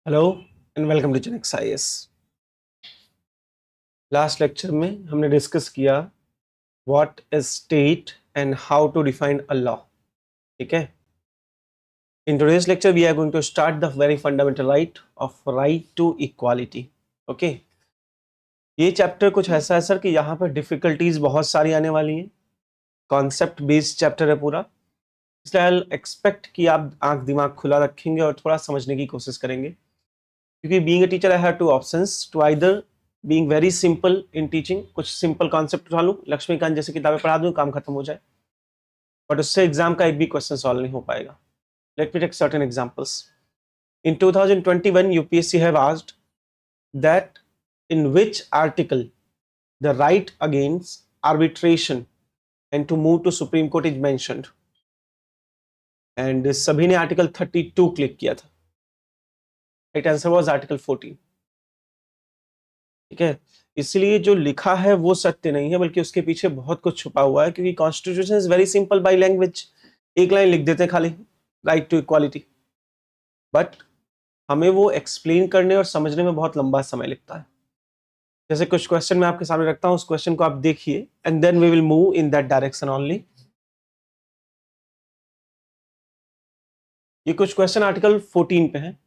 Hello and welcome to Genex IAS. Last lecture में हमने discuss किया what is state and how to define a law. ठीक है, in today's lecture we are going to start the very fundamental right to equality. Okay, ये chapter कुछ ऐसा है sir कि यहाँ पर डिफिकल्टीज बहुत सारी आने वाली हैं। कॉन्सेप्ट बेस्ड चैप्टर है पूरा, इसलिए आई एक्सपेक्ट कि आप आंख दिमाग खुला रखेंगे और थोड़ा समझने की कोशिश करेंगे, क्योंकि being a teacher I have two options to either being very simple in teaching, कुछ सिंपल कॉन्सेप्ट उठा लूं, लक्ष्मीकांत जैसे किताबें पढ़ा दूं, काम खत्म हो जाए, बट उससे एग्जाम का एक भी क्वेश्चन सॉल्व नहीं हो पाएगा। Let me take certain examples. In 2021 UPSC have asked that in which article the right against arbitration and to move to supreme court is mentioned, and सभी ने आर्टिकल 32 क्लिक किया था। Right answer was article 14। ठीक है, इसलिए जो लिखा है वो सत्य नहीं है, बल्कि उसके पीछे बहुत कुछ छुपा हुआ है, क्योंकि constitution is very simple by language. एक लाइन लिख देते हैं खाली, राइट टू इक्वालिटी, बट हमें वो एक्सप्लेन करने और समझने में बहुत लंबा समय लगता है। जैसे कुछ क्वेश्चन मैं आपके सामने रखता हूं, उस क्वेश्चन को आप देखिए and then we will move in that direction only. ये कुछ क्वेश्चन आर्टिकल 14 पे हैं।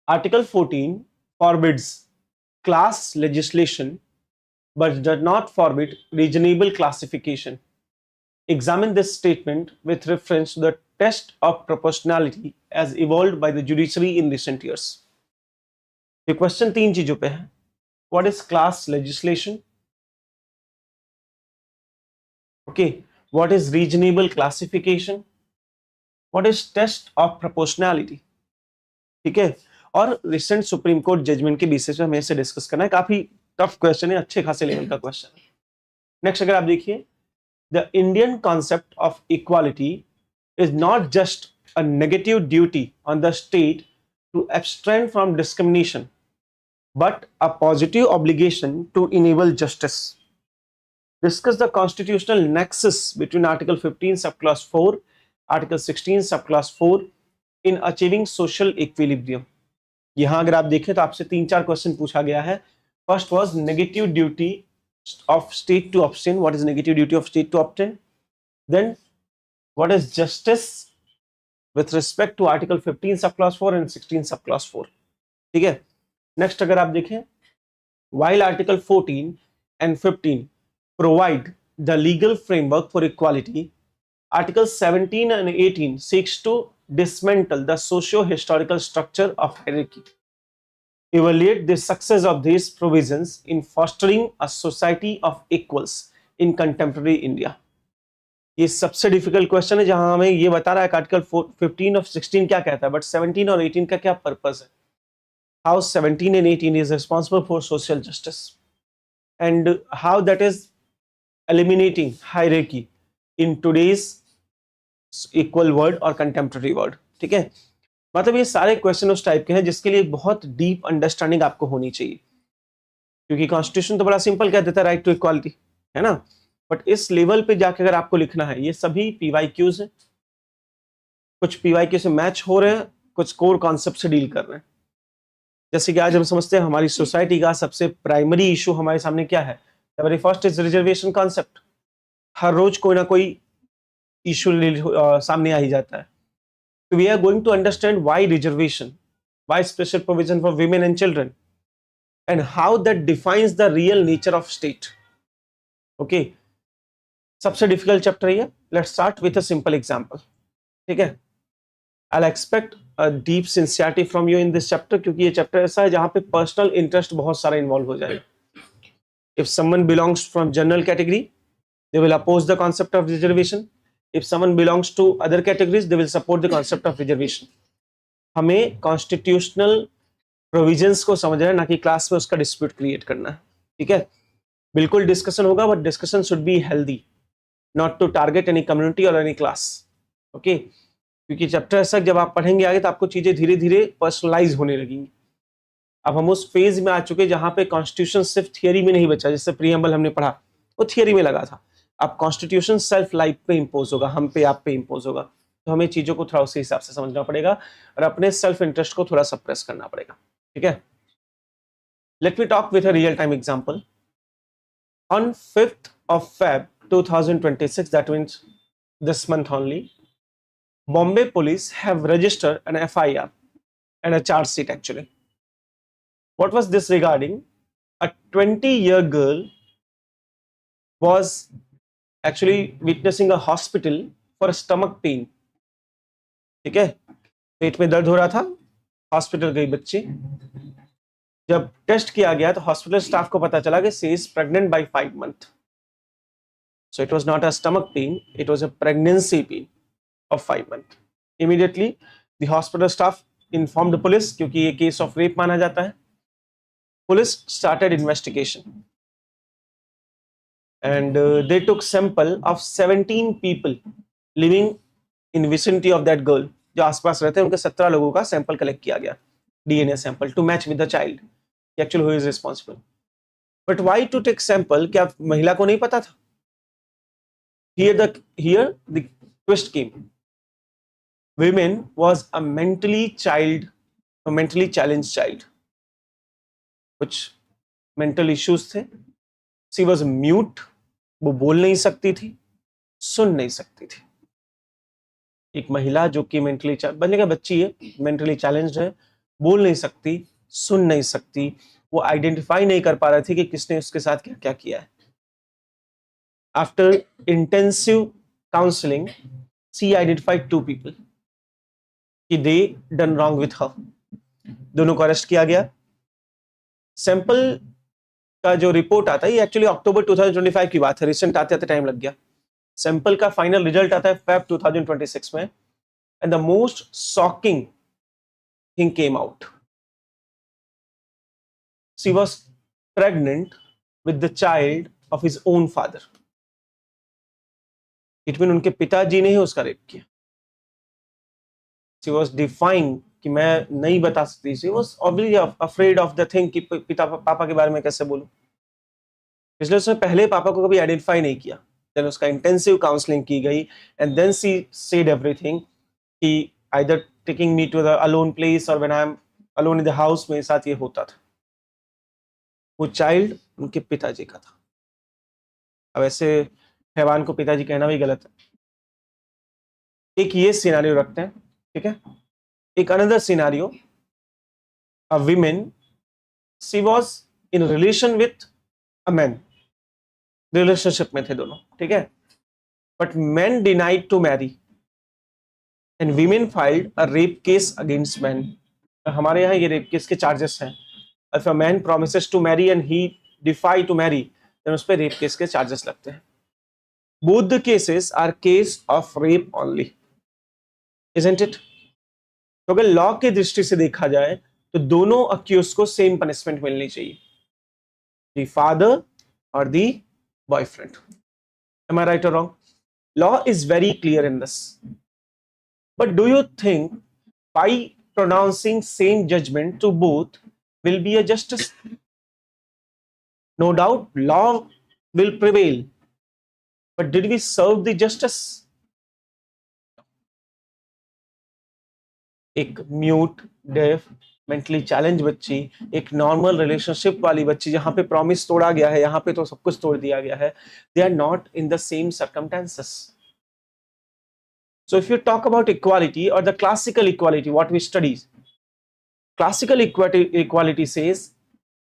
Article 14 forbids class legislation but does not forbid reasonable classification. Examine this statement with reference to the test of proportionality as evolved by the judiciary in recent years. ये question तीन चीजों पे है। What is class legislation? Okay, what is reasonable classification? What is test of proportionality? ठीक है, और recent supreme court judgement के basis पे हमें इसे डिस्कस करना है। काफी टफ क्वेश्चन है, अच्छे खासे लेवल का क्वेश्चन है। नेक्स्ट अगर आप देखिए, the Indian concept of equality is not just a negative duty on the state to abstain from discrimination but a positive obligation to enable justice. Discuss the constitutional nexus between article 15 sub clause 4, article 16 sub clause 4 in achieving social equilibrium. यहां अगर आप देखें तो आपसे 3-4 question पूछा गया है। First was negative duty of state to obtain, what is negative duty of state to obtain, then what is justice with respect to article 15 sub clause 4 and 16 sub clause 4। ठीक है, नेक्स्ट अगर आप देखें, while article 14 and 15 provide the legal framework for equality, article 17 and 18 seeks to dismantle the socio-historical structure of hierarchy. Evaluate the success of these provisions in fostering a society of equals in contemporary India. ये सबसे difficult question है, जहां हमें ये बता रहा है कि आर्टिकल 15 और 16 क्या कहता है, बट 17 और 18 का क्या पर्पस है, how 17 and 18 is responsible for social justice and how that is eliminating hierarchy in today's equal word और कंटेम्प्रेरी वर्ड। ठीक है, मतलब ये सारे क्वेश्चन उस टाइप के हैं जिसके लिए बहुत डीप अंडरस्टैंडिंग आपको होनी चाहिए, क्योंकि कॉन्स्टिट्यूशन तो बड़ा सिंपल कह देता है राइट टू इक्वालिटी, है ना, बट इस लेवल पे जाके अगर आपको लिखना है, ये सभी पीवाईक्यूज हैं, कुछ पीवाईक्यू से मैच हो रहे हैं, कुछ कोर कॉन्सेप्ट से डील कर रहे हैं। जैसे कि आज हम समझते हैं हमारी सोसाइटी का सबसे प्राइमरी इशू हमारे सामने क्या है, the very first is reservation concept. हर रोज कोई ना कोई इशू सामने आ ही जाता है। तो we are going to understand why reservation, why special provision for women and children and how that defines the real nature of state. Okay, सबसे डिफिकल्ट चैप्टर है। Let's start with a simple example. ठीक है, I expect a deep sincerity from you in this chapter, क्योंकि ये chapter ऐसा है जहां पे पर्सनल इंटरेस्ट बहुत सारा इन्वॉल्व हो जाएगा। If someone belongs from general category, they will oppose the concept of reservation. If someone belongs to other categories, they will support the concept of reservation. हमें कॉन्स्टिट्यूशनल प्रोविजंस को समझना है, ना कि क्लास में उसका डिस्प्यूट क्रिएट करना है। ठीक है, बिल्कुल डिस्कशन होगा, but discussion should be healthy, not to target any community और एनी क्लास। ओके, क्योंकि चैप्टर ऐसा जब आप पढ़ेंगे आगे तो आपको चीजें धीरे धीरे पर्सनलाइज होने लगेंगी। अब हम उस फेज में आ चुके जहां पे कॉन्स्टिट्यूशन सिर्फ थियरी में नहीं बचा, जैसे प्रीएम्बल हमने पढ़ा वो थियरी में लगा था। अब कॉन्स्टिट्यूशन सेल्फ लाइफ पे इंपोज होगा, हम पे आप पे इंपोज होगा। तो हमें चीजों को थोड़ा उसी हिसाब से समझना पड़ेगा और अपने सेल्फ इंटरेस्ट को थोड़ा सप्रेस करना पड़ेगा, ठीक है। Let me talk with a real time example. On 5th of Feb 2026, that means this month only, Bombay police have registered an FIR and a charge sheet actually. What was this regarding? A 20-year girl was actually witnessing a hospital for stomach pain. ठीक है, पेट में दर्द हो रहा था, hospital गई बच्ची। जब टेस्ट किया गया तो हॉस्पिटल स्टाफ को पता चला कि she is pregnant by 5 months. So it was not a stomach pain, it was a pregnancy pain of 5 months. Immediately the hospital staff informed the police, क्योंकि ये केस ऑफ रेप माना जाता है। Police started investigation and they took sample of 17 people living in vicinity of that girl. जो आसपास रहते हैं उनके 17 लोगों का सैंपल कलेक्ट किया गया, DNA sample, to match with the child, actually who is responsible. But why to take sample? क्या महिला को नहीं पता था? Here the twist came. Women was a mentally challenged child, कुछ मेंटल इश्यूज थे। She was mute, वो बोल नहीं सकती थी, सुन नहीं सकती थी। एक महिला जो कि मेंटली बनने का बच्ची है, मेंटली चैलेंज्ड है, बोल नहीं सकती, सुन नहीं सकती, वो आइडेंटिफाई नहीं कर पा रही थी कि किसने उसके साथ क्या क्या किया है। After intensive counseling, she identified 2 people कि they done wrong with her. दोनों को अरेस्ट किया गया। सैंपल का जो रिपोर्ट आता है, ये एक्चुअली अक्टूबर 2025 की बात है, रिसेंट आते आते टाइम लग गया। सैंपल का फाइनल रिजल्ट आता है Feb 2026 में, and the most shocking thing came out. She was pregnant with the child of his own father. It mean उनके पिताजी ने ही उसका रेप किया। शी वॉज डिफाइंग कि मैं नहीं बता सकती। She was obviously afraid of the thing कि पापा के बारे में कैसे बोलूं, इसलिए उसने पहले पापा को कभी आइडेंटिफाई नहीं किया। देन उसका इंटेंसिव काउंसलिंग की गई and then she said everything कि either taking me to the alone place or when I am alone in the house, मेरे साथ ये होता था। वो चाइल्ड उनके पिताजी का था। अब ऐसे हैवान को पिताजी कहना भी गलत है। एक ये सिनेरियो रखते हैं, ठीक है। एक another scenario, a women, she was in relation with a man, relationship में थे दोनों, ठीक है। But man denied to marry and women filed a rape case against man. हमारे यहाँ ये रेप केस के चार्जेस हैं। If a man promises to marry and he defy to marry, then उस पर रेप केस के चार्जेस लगते हैं। Both the cases are case of rape only, isn't it? तो अगर लॉ की दृष्टि से देखा जाए तो दोनों अक्यूज को सेम पनिशमेंट मिलनी चाहिए, the father or the boyfriend. Am I right or wrong? Law is very clear in this. But do you think by pronouncing same judgment to both will be a justice? No doubt law will prevail. But did we serve the justice? एक mute, def, mentally challenge बच्ची, एक normal relationship वाली बच्ची जहां पे promise तोड़ा गया है, यहां पे तो सब कुछ तोड़ दिया गया है। They are not in the same circumstances. So if you talk about equality or the classical equality, what we study, classical equality says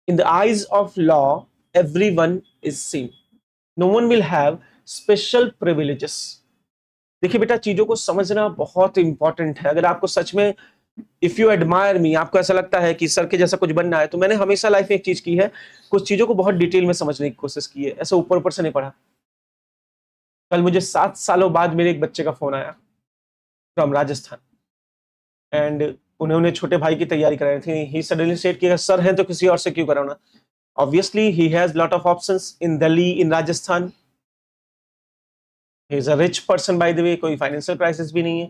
in the eyes of law everyone is same, no one will have special privileges. देखिए बेटा, चीजों को समझना बहुत important है। अगर आपको सच में, इफ यू एडमायर मी, आपको ऐसा लगता है कि सर के जैसा कुछ बनना है, तो मैंने हमेशा लाइफ में एक चीज की है, कुछ चीजों को बहुत डिटेल में समझने की कोशिश की है, ऐसे ऊपर ऊपर से नहीं पढ़ा। कल मुझे 7 सालों बाद मेरे एक बच्चे का फोन आया फ्रॉम राजस्थान, एंड उन्होंने छोटे भाई की तैयारी कराई थी। ही सडनली सेड कि सर हैं तो किसी और से क्यों कराना। Obviously he has lot of options in Delhi, in Rajasthan. He is a rich person by the way, कोई फाइनेंशियल क्राइसिस भी नहीं है।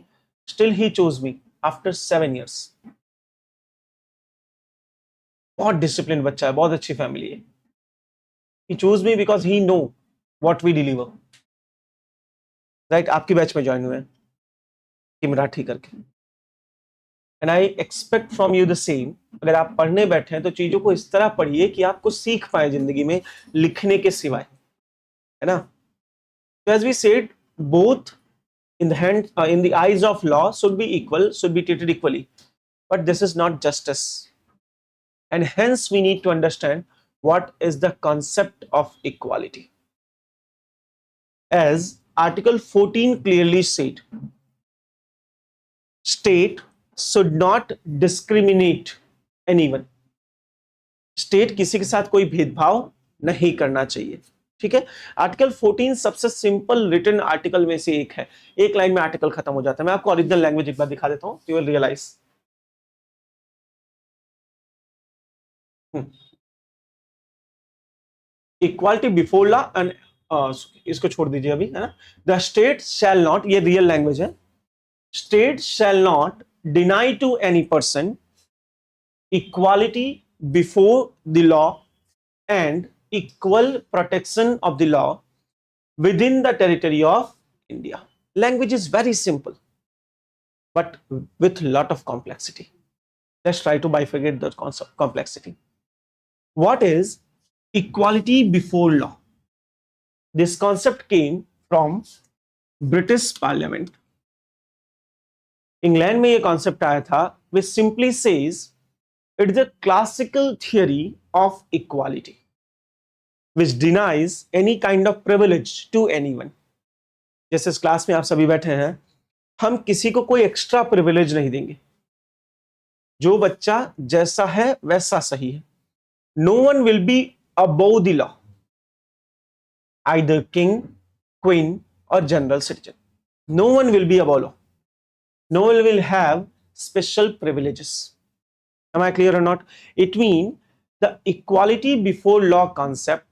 Still he chose me after 7 years. बहुत डिसिप्लिन बच्चा है, बहुत अच्छी फैमिली है। He chose me because he know what we deliver. Right? आपकी बैच में ज्वाइन हुए हैं। कि मराठी करके। And I expect from you the same. अगर आप पढ़ने बैठे हैं तो चीजों को इस तरह पढ़िए कि आप कुछ सीख पाए जिंदगी में लिखने के सिवाय, है ना। तो as we said, both in the hand in the eyes of law should be equal, should be treated equally, but this is not justice, and hence we need to understand what is the concept of equality. As article 14 clearly said, state should not discriminate anyone. State किसी के साथ कोई भेदभाव नहीं करना चाहिए, ठीक है। आर्टिकल 14 सबसे सिंपल रिटन आर्टिकल में से एक है, एक लाइन में आर्टिकल खत्म हो जाता है। मैं आपको ओरिजिनल लैंग्वेज एक बार दिखा देता हूं, you will realise. Equality before law and, इसको छोड़ दीजिए अभी, है ना। द स्टेट शैल नॉट, ये रियल लैंग्वेज है, state shall not deny to any person equality before the law and equal protection of the law within the territory of India. Language is very simple, but with lot of complexity. Let's try to bifurcate the concept complexity. What is equality before law? This concept came from British Parliament. England में ये concept आया था, which simply says it is a classical theory of equality which denies any kind of privilege to anyone. जैसे इस class में आप सभी बैठे हैं, हम किसी को कोई एक्स्ट्रा प्रिविलेज नहीं देंगे, जो बच्चा जैसा है वैसा सही है। No one will be above the law, either king, queen or general citizen. No one will be above law, no one will have special privileges. Am I clear or not? It means the equality before law concept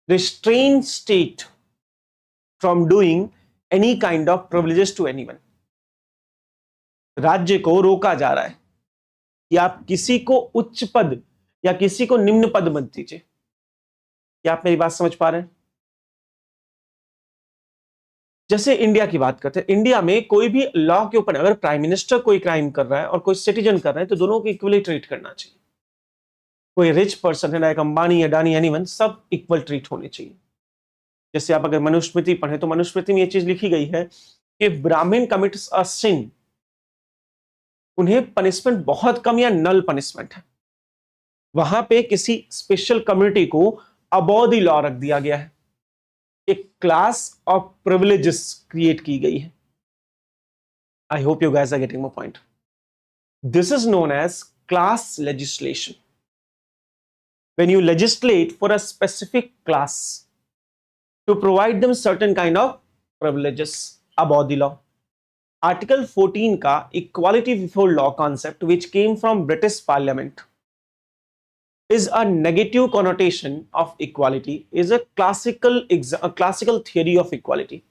restrains state from doing any kind of privileges to anyone. राज्य को रोका जा रहा है कि आप किसी को उच्च पद या किसी को निम्न पद मत दीजिए। क्या आप मेरी बात समझ पा रहे हैं? जैसे इंडिया की बात करते हैं, इंडिया में कोई भी लॉ के ऊपर, अगर प्राइम मिनिस्टर कोई क्राइम कर रहा है और कोई सिटीजन कर रहा है तो दोनों को इक्वली ट्रीट करना चाहिए। कोई रिच पर्सन है, लाइक अंबानी, अडानी, एनीवन, सब इक्वल ट्रीट होने चाहिए। जैसे आप अगर मनुस्मृति पढ़े तो मनुस्मृति में यह चीज लिखी गई है कि ब्राह्मण कमिट्स अ सिन, उन्हें पनिशमेंट बहुत कम या नल पनिशमेंट है। वहां पे किसी स्पेशल कम्युनिटी को अबव द लॉ रख दिया गया है, एक क्लास ऑफ प्रिविलेजेस क्रिएट की गई है। I hope you guys are getting my point. This is known as class legislation. When you legislate for a specific class to provide them certain kind of privileges above the law. Article 14 का equality before law concept, which came from British Parliament, is a negative connotation of equality, is a classical theory of equality,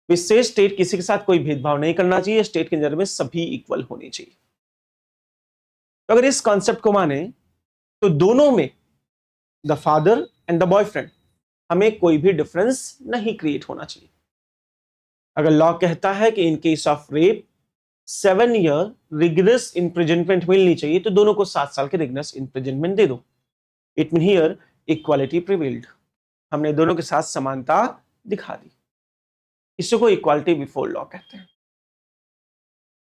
which says state किसी के साथ कोई भेदभाव नहीं करना चाहिए, state के नजर में सभी इक्वल होने चाहिए। तो अगर इस कॉन्सेप्ट को माने तो दोनों में, the father and the boyfriend, हमें कोई भी डिफरेंस नहीं क्रिएट होना चाहिए। अगर लॉ कहता है कि in case of rape 7 year rigorous imprisonment मिलनी चाहिए, तो दोनों को 7 साल के रिगरस इम्प्रिजनमेंट दे दो। It mean here equality prevailed, हमने दोनों के साथ समानता दिखा दी। इसी को इक्वालिटी बिफोर लॉ कहते हैं।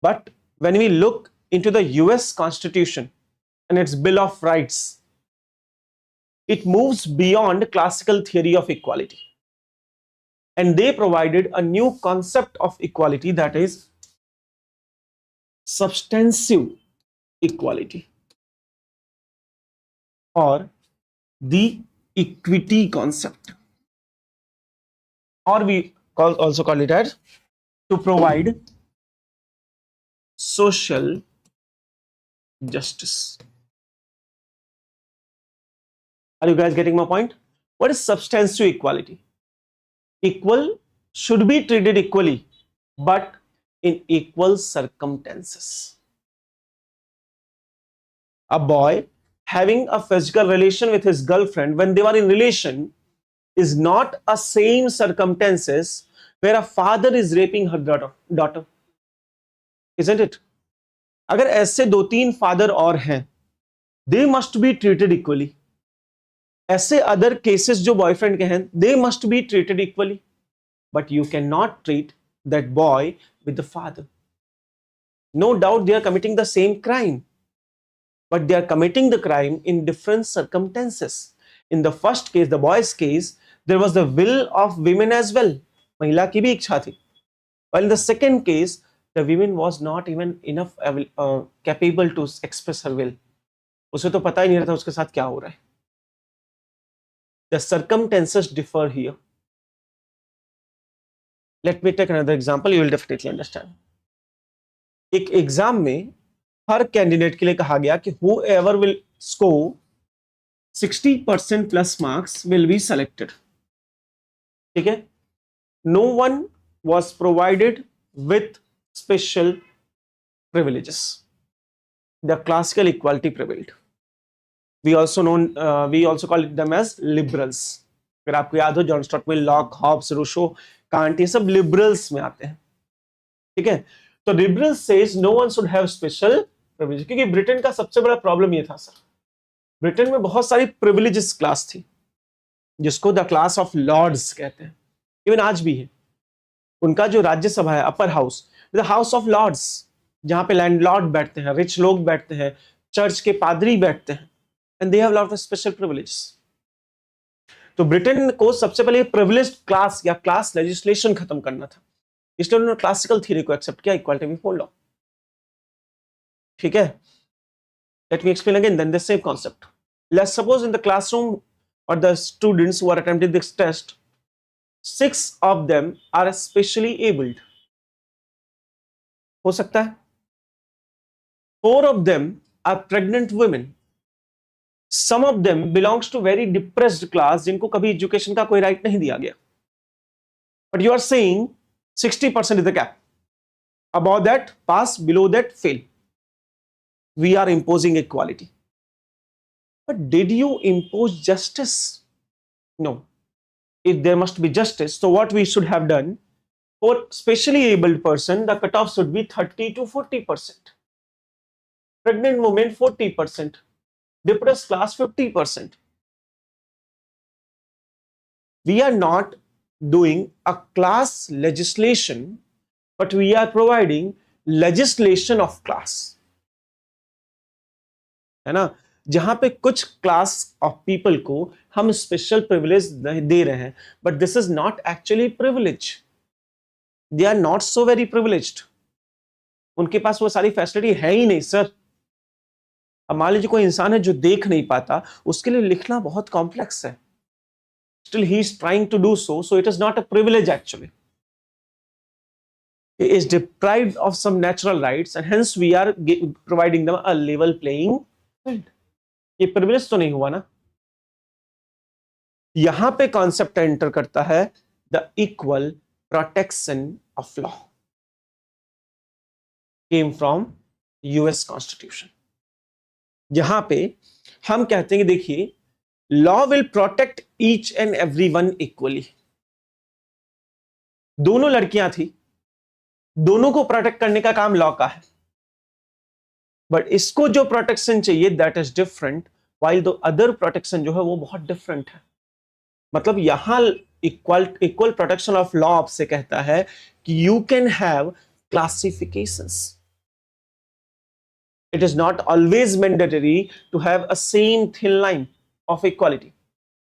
But when we look into the US constitution and its bill of rights, it moves beyond classical theory of equality, and they provided a new concept of equality, that is substantive equality or the equity concept, or we also call it as to provide social justice. Are you guys getting my point? What is substantive equality? Equal should be treated equally, but in equal circumstances. A boy having a physical relation with his girlfriend when they were in relation is not a same circumstances where a father is raping her daughter, isn't it? अगर ऐसे 2-3 father और हैं, they must be treated equally. ऐसे other cases जो boyfriend के हैं, they must be treated equally. But you cannot treat that boy with the father. No doubt they are committing the same crime, but they are committing the crime in different circumstances. In the first case, the boy's case, there was the will of women as well. महिला की भी इच्छा थी. While in the second case, the woman was not even enough capable to express her will. उसे तो पता ही नहीं रहता उसके साथ क्या हो रहा है. The circumstances differ here. Let me take another example. You will definitely understand. एक एग्जाम में हर कैंडिडेट के लिए कहा गया कि whoever will score 60% plus marks will be selected. ठीक है? No one was provided with special privileges. The classical equality prevailed. We also call them as liberals. अगर आपको याद हो, John Stuart Mill, Locke, Hobbes, Rousseau, Kant, ये सब liberals में आते हैं. ठीक है? तो liberals says no one should have special privilege, क्योंकि ब्रिटेन का सबसे बड़ा प्रॉब्लम ये था सर, ब्रिटेन में बहुत सारी प्रिविलेजेस क्लास थी, जिसको द क्लास ऑफ लॉर्ड्स कहते हैं. इवन आज भी है. उनका जो राज्यसभा है, upper house, the house of lords, जहां पे लैंडलॉर्ड बैठते हैं, रिच लोग बैठते हैं, चर्च के पादरी बैठते हैं, and they have lot of special privileges. तो ब्रिटेन को सबसे पहले प्रिविलेज्ड क्लास या क्लास लेजिस्लेशन खत्म करना था, इसलिए उन्होंने क्लासिकल थ्योरी को एक्सेप्ट किया, इक्वालिटी बिफोर लॉ. ठीक है? Let me explain again then the same concept. Let's suppose in the classroom or the students who are attempting this test, 6 of them are specially abled. हो सकता है. 4 of them are pregnant women. Some of them belongs to very depressed class, जिनको कभी education का कोई right नहीं दिया गया. But you are saying 60% is the cap. Above that, pass. Below that, fail. We are imposing equality. But did you impose justice? No. If there must be justice, so what we should have done, for specially abled person, the cutoff should be 30 to 40%. Pregnant women 40%. Depressed class 50%. We are not doing a class legislation, but we are providing legislation of class. है ना? जहां पे कुछ class of people को हम special privilege दे रहे हैं, but this is not actually privilege. They are not so very privileged. उनके पास वो सारी फैसिलिटी है ही नहीं सर. अब मान लीजिए कोई इंसान है जो देख नहीं पाता, उसके लिए लिखना बहुत कॉम्प्लेक्स है. Still he is trying to do so, so it is not a privilege actually. He is deprived of some natural rights and hence we are providing them a level playing field. ये privilege तो नहीं हुआ ना. यहां पे concept enter करता है the equal protection of law, came from US constitution, जहां पे हम कहते हैं कि देखिए, law will protect each and every one equally. दोनों लड़कियां थी, दोनों को प्रोटेक्ट करने का काम लॉ का है, बट इसको जो प्रोटेक्शन चाहिए that is different, while the other protection जो है वो बहुत डिफरेंट है. मतलब यहां इक्वल प्रोटेक्शन ऑफ लॉ आपसे कहता है कि you can have classifications. It is not always mandatory to have a same thin line of equality.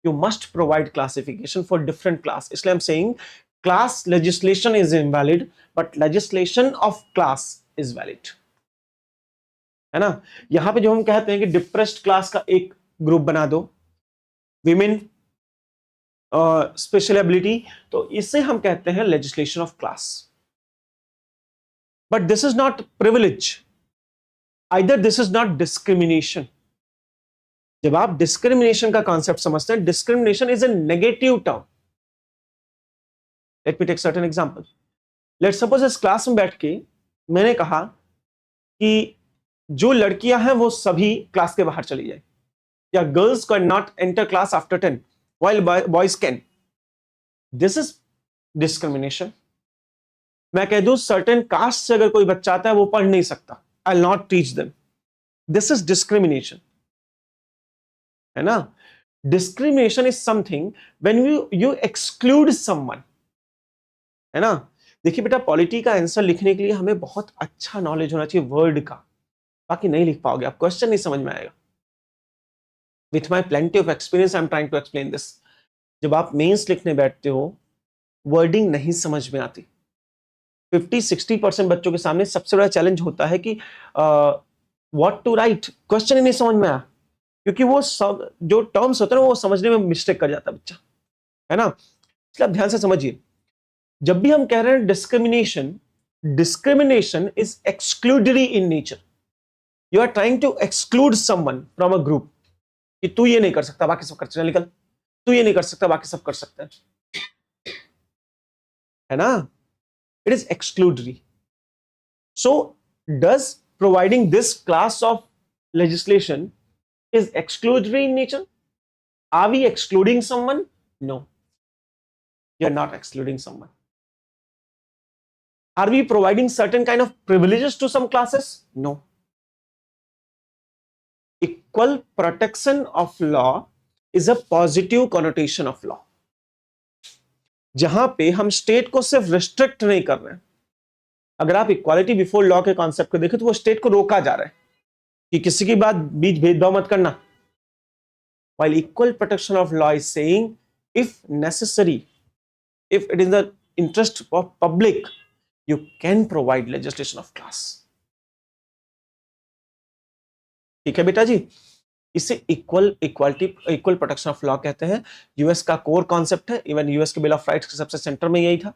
You must provide classification for different class. इसलिए I am saying class legislation is invalid, but legislation of class is valid. है ना? यहां पे जो हम कहते हैं कि डिप्रेस्ड क्लास का एक ग्रुप बना दो, विमेन, स्पेशल एबिलिटी, तो इसे हम कहते हैं legislation of class. But this is not privilege, either this is not discrimination. जब आप डिस्क्रिमिनेशन का कॉन्सेप्ट समझते हैं, discrimination is a negative term. Let me take certain example. Let's suppose इस क्लास में बैठ के मैंने कहा कि जो लड़कियां हैं वो सभी क्लास के बाहर चली जाए, या girls can not enter class after 10 while boys can. This is discrimination. मैं कह दूं सर्टेन कास्ट से अगर कोई बच्चा आता है वो पढ़ नहीं सकता, I will not teach them, this is discrimination, है ना। Discrimination is something when you exclude someone, है ना। देखिए बेटा, पॉलिटी का आंसर लिखने के लिए हमें बहुत अच्छा नॉलेज होना चाहिए वर्ड का, बाकी नहीं लिख पाओगे आप, क्वेश्चन नहीं समझ में आएगा। With my plenty of experience I am trying to explain this. जब आप मेंस लिखने बैठते हो, वर्डिंग नहीं समझ में आती। 50-60% बच्चों के सामने सबसे बड़ा चैलेंज होता है कि व्हाट टू राइट, क्वेश्चन ही नहीं समझ में आया, क्योंकि वो सब जो टर्म्स होते हैं वो समझने में मिस्टेक कर जाता है बच्चा, है ना। इसलिए आप ध्यान से समझिए, जब भी हम कह रहे हैं discrimination, discrimination is exclusionary in nature. You are trying to exclude someone from a group, कि तू ये नहीं कर सकता बाकी सब कर सकते हैं, निकल, तू ये नहीं कर सकता बाकी सब कर सकते हैं, है ना। It is exclusionary. So does providing this class of legislation is exclusionary in nature? Are we excluding someone? No, you are not excluding someone. Are we providing certain kind of privileges to some classes? No. Equal protection of law is a positive connotation of law. जहां पे हम state को सिर्फ restrict नहीं कर रहे हैं। अगर आप इक्वालिटी बिफोर लॉ के कॉन्सेप्ट को देखें तो वो स्टेट को रोका जा रहा है कि किसी की बात बीच भेदभाव मत करना। While equal protection of law is saying, if necessary, if it is the interest of public, you can provide legislation of class. ठीक है बेटा जी, इसे इक्वल प्रोटेक्शन ऑफ लॉ कहते हैं। यूएस का कोर कॉन्सेप्ट है, इवन यूएस के bill of rights के सबसे सेंटर में यही था।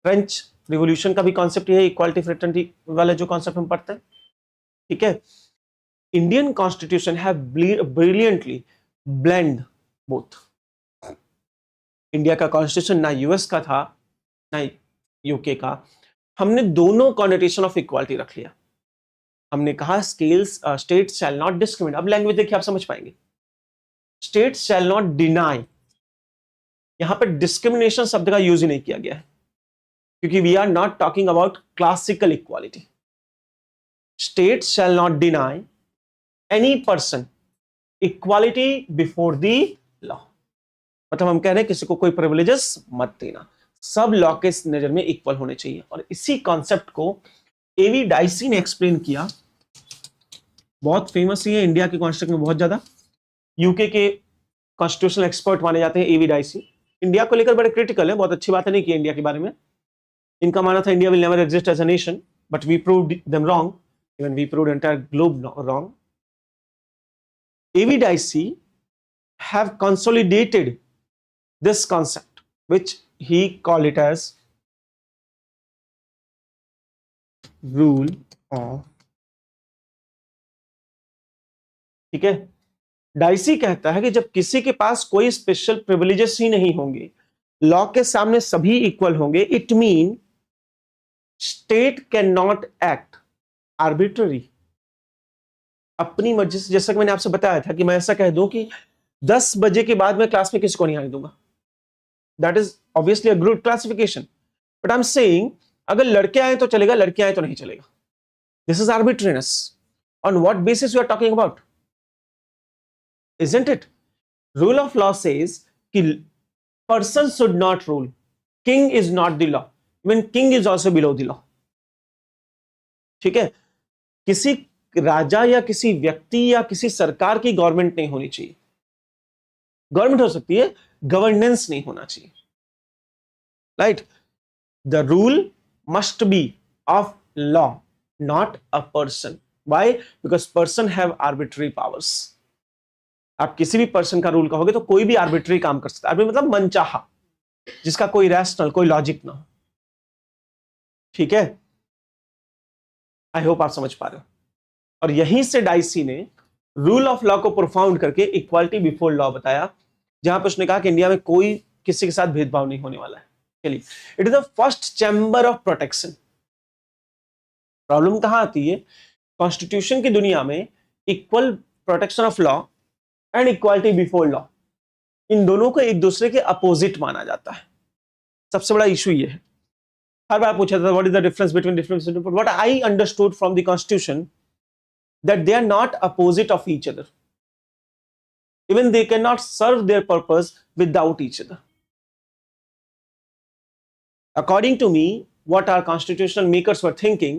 फ्रेंच रिवॉल्यूशन का भी कॉन्सेप्ट यही, इक्वालिटी फ्रेटर्निटी वाला जो कॉन्सेप्ट हम पढ़ते हैं, ठीक है। Indian constitution have brilliantly blend both. India का कॉन्स्टिट्यूशन ना यूएस का था ना यूके का, हमने दोनों कॉन्नोटेशन ऑफ इक्वालिटी रख लिया। हमने कहा स्टेट शैल नॉट डिस्क्रिमिनेट। अब लैंग्वेज देखिए, आप समझ पाएंगे। स्टेट शैल नॉट डिनाई, यहां पर डिस्क्रिमिनेशन शब्द का यूज ही नहीं किया गया है, क्योंकि we are not talking about classical equality. State shall not deny any person equality before the law. मतलब हम कह रहे हैं किसी को कोई प्रिविलेजेस मत देना, सब लॉ के नजर में इक्वल होने चाहिए। और इसी कॉन्सेप्ट को एवी डाइसी ने एक्सप्लेन किया, बहुत फेमस ही है इंडिया के कॉन्स्टिट्यूशन में बहुत ज्यादा। यूके के कॉन्स्टिट्यूशनल एक्सपर्ट माने जाते हैं एवी डाइसी। इंडिया को लेकर बड़े क्रिटिकल है, बहुत अच्छी बात नहीं की इंडिया के बारे में। इनका मानना था India will never exist as a nation, but we proved them wrong, even we proved entire globe wrong. A V Dicey have consolidated this concept, which he called it as rule of, ठीक है। Dicey कहता है कि जब किसी के पास कोई special privileges ही नहीं होंगे, लॉ के सामने सभी इक्वल होंगे, it mean state can not act arbitrary, अपनी मर्जी से। जैसा कि मैंने आपसे बताया था कि मैं ऐसा कह दूं कि 10 बजे के बाद मैं क्लास में किसी को नहीं आने दूंगा, that is obviously a good classification, but I am saying अगर लड़के आए तो चलेगा, लड़के आए तो नहीं चलेगा। This is arbitrariness. On what basis we are talking about, isn't it? Rule of law says कि person should not rule, king is not the law, even king is also below the law, ठीक है। किसी राजा या किसी व्यक्ति या किसी सरकार की गवर्नमेंट नहीं होनी चाहिए। गवर्नमेंट हो सकती है, गवर्नेंस नहीं होना चाहिए, right. The rule must be of law, not a person. Why? Because person have arbitrary powers. आप किसी भी पर्सन का रूल कहोगे तो कोई भी आर्बिट्ररी काम कर सकता है। आर्बिट्ररी मतलब मनचाहा, जिसका कोई रैशनल, कोई लॉजिक ना हो, ठीक है। आई होप आप समझ पा रहे हो। और यहीं से डाइसी ने रूल ऑफ लॉ को प्रोफाउंड करके इक्वालिटी बिफोर लॉ बताया, जहां पर उसने कहा कि इंडिया में कोई किसी के साथ भेदभाव नहीं होने वाला है। चलिए, it is the first chamber of protection. Problem कहां आती है? कॉन्स्टिट्यूशन की दुनिया में equal protection of law and equality before law, इन दोनों को एक दूसरे के अपोजिट माना जाता है। सबसे बड़ा इशू ये है। हर बार पूछा था what is the difference between difference, what I understood from the constitution that they are not opposite of each other, even they can not serve their purpose without each other. According to me, what our constitutional makers were thinking,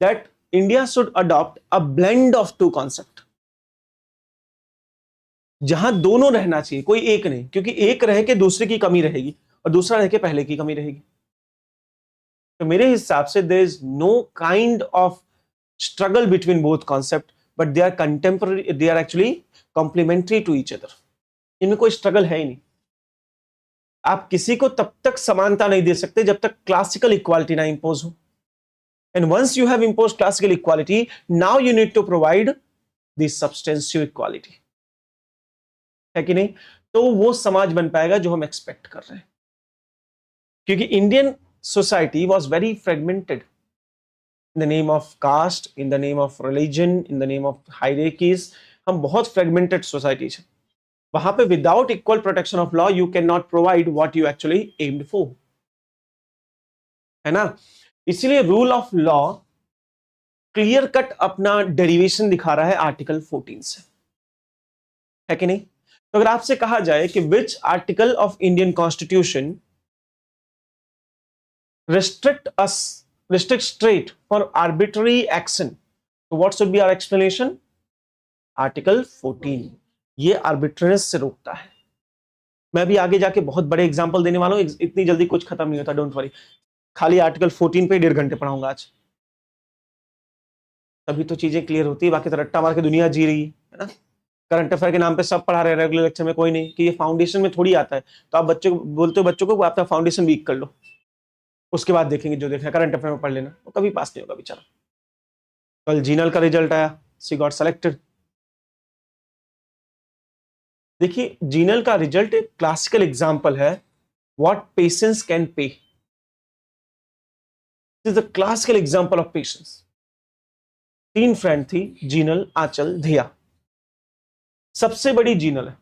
that India should adopt a blend of two concepts. जहां दोनों रहना चाहिए, कोई एक नहीं, क्योंकि एक रह के दूसरे की कमी रहेगी और दूसरा रह के पहले की कमी रहेगी। तो मेरे हिसाब से there is no kind of struggle between both concepts, but they are contemporary, they are actually complementary to each other. इनमें कोई स्ट्रगल है ही नहीं। आप किसी को तब तक समानता नहीं दे सकते जब तक क्लासिकल इक्वालिटी ना इंपोज हो। And once you have impose classical equality, now you need to provide the substantive equality, है कि नहीं? तो वो समाज बन पाएगा जो हम एक्सपेक्ट कर रहे हैं, क्योंकि Indian society was very fragmented in the name of caste, in the name of religion, in the name of hierarchies. हम बहुत फ्रेगमेंटेड सोसाइटी है। वहां पे without equal protection of law you can not provide what you actually aimed for, है ना? इसीलिए rule of law clear cut अपना derivation दिखा रहा है आर्टिकल 14 से, है कि नहीं? तो अगर आपसे कहा जाए कि which article of Indian constitution restrict straight for arbitrary action, so what should be our explanation? Article 14 ये आर्बिट्रेरियस से रोकता है। मैं भी आगे जाके बहुत बड़े एग्जांपल देने वाला हूं, इतनी जल्दी कुछ खत्म नहीं होता, डोंट वरी। खाली आर्टिकल 14 पे 1.5 घंटे पढ़ाऊंगा आज, तभी तो चीजें क्लियर होती है। बाकी तो रट्टा मार के दुनिया जी रही है ना, करंट अफेयर के नाम पे सब पढ़ा रहे हैं रेगुलर लेक्चर में, कोई नहीं कि ये फाउंडेशन में थोड़ी आता है। तो आप बच्चों को बोलते हो, बच्चों को आपका फाउंडेशन वीक कर लो, उसके बाद देखेंगे जो देखना, करंट अफेयर में पढ़ लेना, वो कभी पास नहीं होगा बेचारा। कल जीनल का रिजल्ट आया, शी गॉट सेलेक्टेड। देखिए जीनल का रिजल्ट एक क्लासिकल एग्जांपल है what patience can pay. Is the classical example of patience. 3 friend थी, जीनल, आंचल, धिया। सबसे बड़ी जीनल है,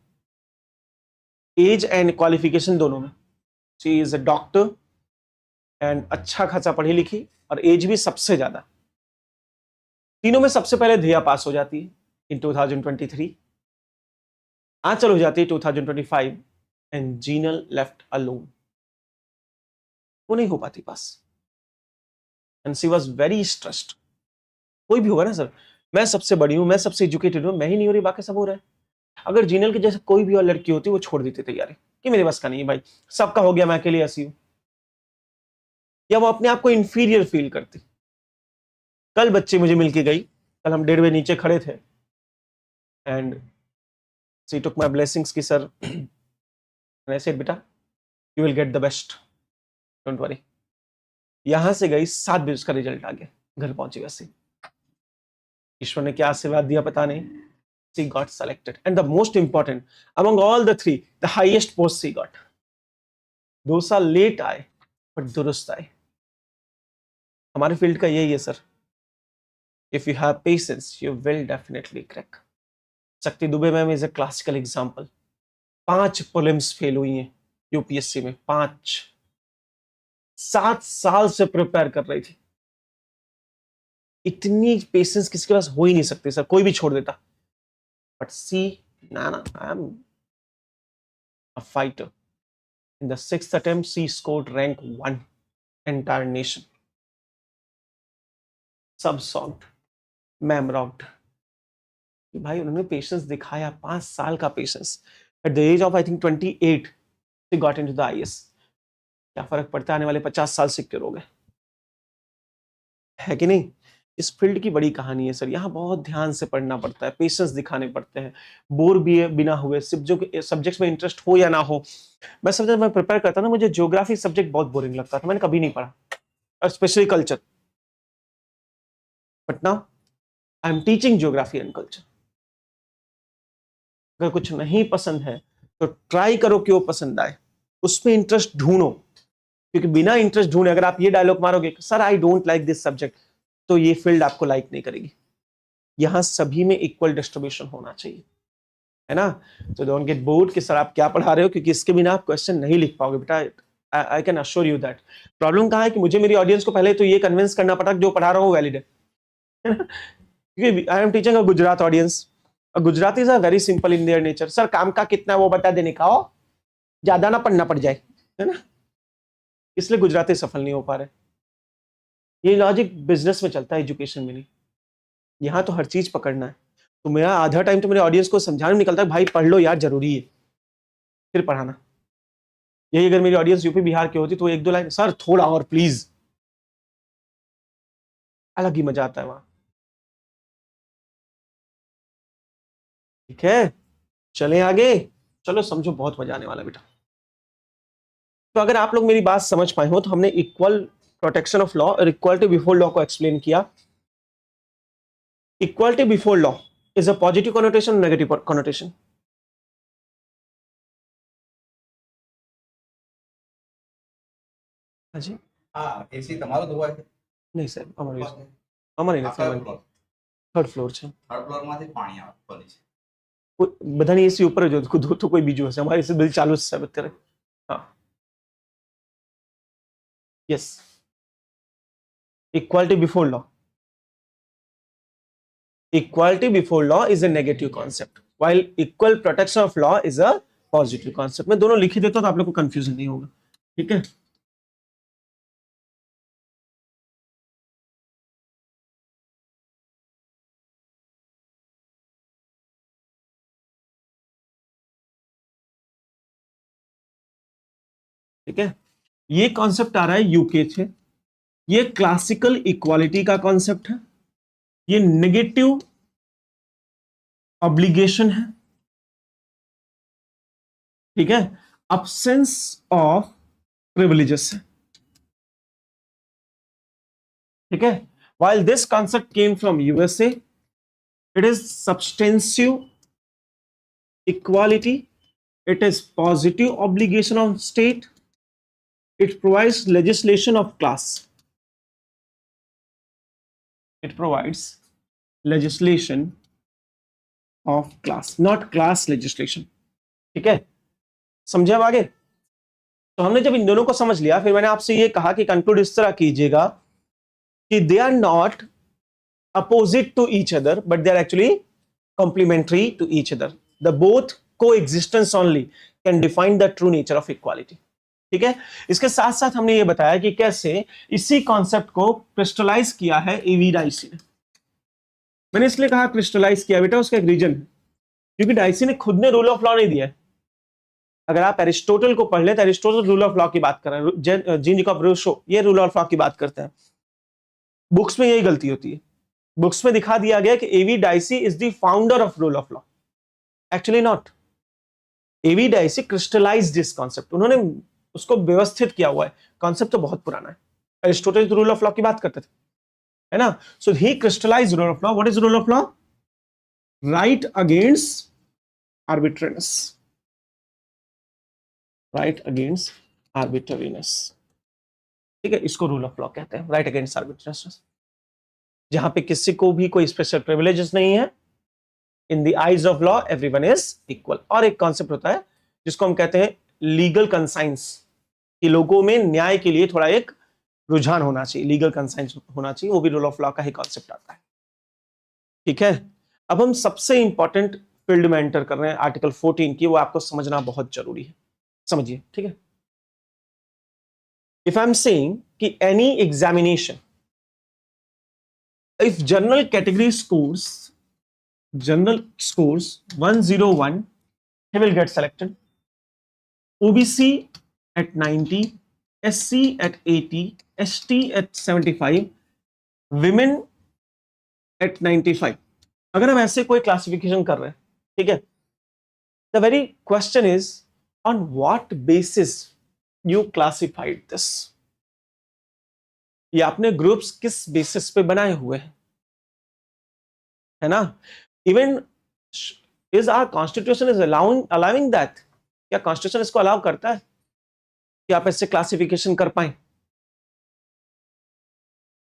एज एंड क्वालिफिकेशन दोनों में। She is a doctor and अच्छा खासा पढ़ी लिखी, और एज भी सबसे ज्यादा। तीनों में सबसे पहले धिया पास हो जाती है इन 2023, आंचल हो जाती है 2025, एंड जीनल लेफ्ट अलोन। वो नहीं हो पाती pass, and she was very stressed. कोई भी होगा ना सर, मैं सबसे बड़ी हूं, मैं सबसे एजुकेटेड हूं, मैं ही नहीं हो रही, बाकी सब हो रहा है। अगर जीनल के जैसे कोई भी और लड़की होती वो छोड़ देती तैयारी कि मेरे बस का नहीं है भाई, सबका हो गया, मैं अकेले ऐसी हूं, या वो अपने आप को इंफीरियर फील करती। कल बच्चे मुझे मिलके गई, कल हम 1:30 बजे नीचे खड़े थे, and she took my blessings की सर, एंड आई सेड बेटा you will get the best, don't worry. यहां से गई, 7 बजे उसका रिजल्ट आ गया, घर पहुंची वैसे। ईश्वर ने क्या आशीर्वाद दिया पता नहीं, she got selected, and the most important among all the 3, the highest post she got। 2 साल लेट आए पर दुरुस्त आए। हमारे फील्ड का यही है sir, if you have patience you will definitely crack. Shakti Dubey ma'am is a classical example. 5 prelims fail हुई हैं यूपीएससी में, 5। 7 साल से प्रिपेयर कर रही थी। इतनी पेशेंस किसी के पास हो ही नहीं सकती सर, कोई भी छोड़ देता। But see, Nana, I am a fighter. In the 6th attempt, she scored rank 1, entire nation. सब solved. Ma'am rocked. भाई उन्होंने पेशेंस दिखाया, 5 साल का patience. At the age of I think 28, she got into the IS. क्या फर्क पड़ता है, आने वाले 50 साल सिक्योर हो गए, है कि नहीं? इस फील्ड की बड़ी कहानी है सर, यहाँ बहुत ध्यान से पढ़ना पड़ता है, पेशेंस दिखाने पड़ते हैं, बोर भी बिना हुए। सब्जेक्ट्स में इंटरेस्ट हो या ना हो, मैं समझता मैं प्रिपेयर करता ना, मुझे ज्योग्राफी सब्जेक्ट बहुत बोरिंग लगता था, मैंने कभी नहीं पढ़ा, और specially culture. But now I am teaching geography and culture. अगर कुछ नहीं पसंद है तो ट्राई करो कि वो पसंद आए, उसमें इंटरेस्ट ढूंढो, क्योंकि बिना इंटरेस्ट ढूंढे अगर आप ये डायलॉग मारोगे sir I don't like this subject, तो ये फील्ड आपको लाइक नहीं करेगी। यहां सभी में इक्वल डिस्ट्रीब्यूशन होना चाहिए, है ना? तो डोंट गेट बोर्ड कि सर आप क्या पढ़ा रहे हो, क्योंकि इसके बिना आप क्वेश्चन नहीं लिख पाओगे बेटा। I can assure you that. Problem कहाँ है कि मुझे मेरी ऑडियंस को पहले तो ये कन्विंस करना पड़ा कि जो पढ़ा रहा हूँ वैलिड है क्योंकि I am teaching a Gujarat audience. Gujaratis are very simple in their nature. Sir काम का कितना है वो बता देने का हो, ज्यादा ना पढ़ना पड़ जाए, है ना, इसलिए गुजराती सफल नहीं हो पा रहे। ये लॉजिक बिजनेस में चलता है, एजुकेशन में नहीं। यहाँ तो हर चीज पकड़ना है। तो मेरा आधा टाइम तो मेरे ऑडियंस को समझाने में निकलता है, भाई पढ़ लो यार, जरूरी है, फिर पढ़ाना। यही अगर मेरी ऑडियंस यूपी बिहार की होती तो एक दो लाइन, सर थोड़ा और प्लीज, अलग ही मजा आता है वहां। ठीक है, चलें आगे। चलो समझो, बहुत मजा आने वाला बेटा। तो अगर आप लोग मेरी बात समझ पाए हो तो हमने इक्वल प्रोटेक्शन ऑफ लॉ और इक्वालिटी बिफोर लॉ को एक्सप्लेन किया। Equality before law is a positive connotation, negative connotation? हाँ जी, હા એસી તમારો ધોવાય છે नहीं सर, અમારી નથી કયો આવવાની। ફ્લોર થર્ડ ફ્લોર છે। થર્ડ ફ્લોર માંથી પાણી આવે બની છે બધાની એસી ઉપર જ હોય, તો કોઈ બીજું હશે, અમારી એસી બધી ચાલુ જ છે અત્યારે। હા, yes, equality before law. Equality before law is a negative concept, while equal protection of law is a positive concept. मैं दोनों लिख ही देता हूं तो आप लोग को कंफ्यूजन नहीं होगा। ठीक है, ठीक है। ये कॉन्सेप्ट आ रहा है यूके से। ये क्लासिकल इक्वालिटी का कॉन्सेप्ट है। ये नेगेटिव ऑब्लिगेशन है, ठीक है, अब्सेंस ऑफ प्रिविलेजेस है, ठीक है। while this concept came from USA, it is substantive equality, it is positive obligation of state, it provides legislation of class, it provides legislation of class, not class legislation। ठीक है, समझे अब आगे? तो हमने जब इन दोनों को समझ लिया, फिर मैंने आपसे ये कहा कि कंक्लूड इस तरह कीजिएगा कि they are not opposite to each other, but they are actually complementary to each other. The both coexistence only can define the true nature of equality। ठीक है, इसके साथ साथ हमने ये बताया कि कैसे इसी कॉन्सेप्ट को क्रिस्टलाइज किया है एवी डाइसी ने। मैंने इसलिए कहा क्रिस्टलाइज किया बेटा, उसका एक रीजन है, क्योंकि डाइसी ने खुद ने रूल ऑफ लॉ नहीं दिया है। अगर आप एरिस्टोटल को पढ़ ले तो एरिस्टोटल रूल ऑफ लॉ की बात कर रहे हैं, जीन जैकब रूसो ये रूल ऑफ लॉ की बात करते हैं। बुक्स में यही गलती होती है, बुक्स में दिखा दिया गया कि AV Dicey is the founder of rule of law. Actually not, AV Dicey crystallised this concept, उन्होंने उसको व्यवस्थित किया हुआ है। कॉन्सेप्ट तो बहुत पुराना है, एरिस्टोटल तो रूल ऑफ लॉ की बात करते थे, है ना। So he crystallised rule of law. What is rule of law? Right against arbitrariness, right against arbitrariness, ठीक है, इसको रूल ऑफ लॉ कहते हैं, राइट अगेंस्ट आर्बिट्रेरीनेस, जहां पे किसी को भी कोई स्पेशल प्रिविलेजेस नहीं है। In the eyes of law everyone is equal. और एक कॉन्सेप्ट होता है जिसको हम कहते हैं लीगल कंसाइंस, कि लोगों में न्याय के लिए थोड़ा एक रुझान होना चाहिए, लीगल कंसाइंस होना चाहिए, वो भी रूल ऑफ लॉ का ही कॉन्सेप्ट आता है। ठीक है, अब हम सबसे इंपॉर्टेंट फील्ड में एंटर कर रहे हैं, आर्टिकल 14 की, वो आपको समझना बहुत जरूरी है। समझिए, ठीक है। इफ आई एम सेइंग कि any examination, if general category scores, general scores 101, he will get selected, OBC at 90, SC at 80, ST at 75, women at 95। अगर हम ऐसे कोई क्लासिफिकेशन कर रहे हैं, ठीक है, the very question is on what basis you classified this, ये आपने ग्रुप्स किस बेसिस पे बनाए हुए हैं, है ना। Even is our constitution is allowing that, क्या कॉन्स्टिट्यूशन इसको अलाउ करता है कि आप ऐसे क्लासिफिकेशन कर पाए?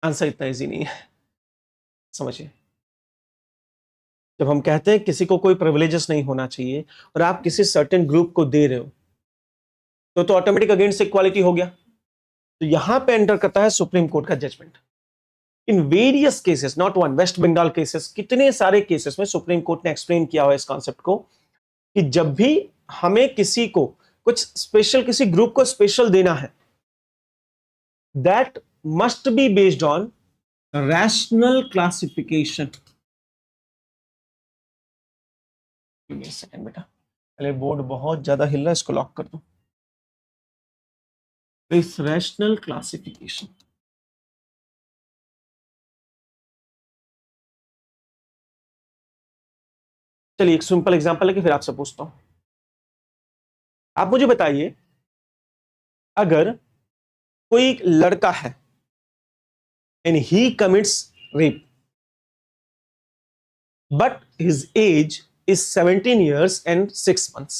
आंसर इतना इजी नहीं है, समझिए। जब हम कहते हैं किसी को कोई प्रिविलेजेस नहीं होना चाहिए और आप किसी सर्टेन ग्रुप को दे रहे हो, तो ऑटोमेटिक अगेंस्ट इक्वालिटी हो गया। तो यहां पे एंटर करता है सुप्रीम कोर्ट का judgment. In various cases, not one, West Bengal cases, कितने सारे केसेस में सुप्रीम कोर्ट ने एक्सप्लेन किया हुआ इस कॉन्सेप्ट को कि जब भी हमें किसी को कुछ स्पेशल, किसी ग्रुप को स्पेशल देना है, that must be based on rational classification. Second बेटा, पहले बोर्ड बहुत ज्यादा हिल रहा है, इसको लॉक कर दो। इस रैशनल क्लासिफिकेशन, चलिए एक सिंपल एग्जांपल है कि फिर आपसे पूछता हूं। आप मुझे बताइए, अगर कोई लड़का है and he commits rape, but his age is 17 years and 6 months.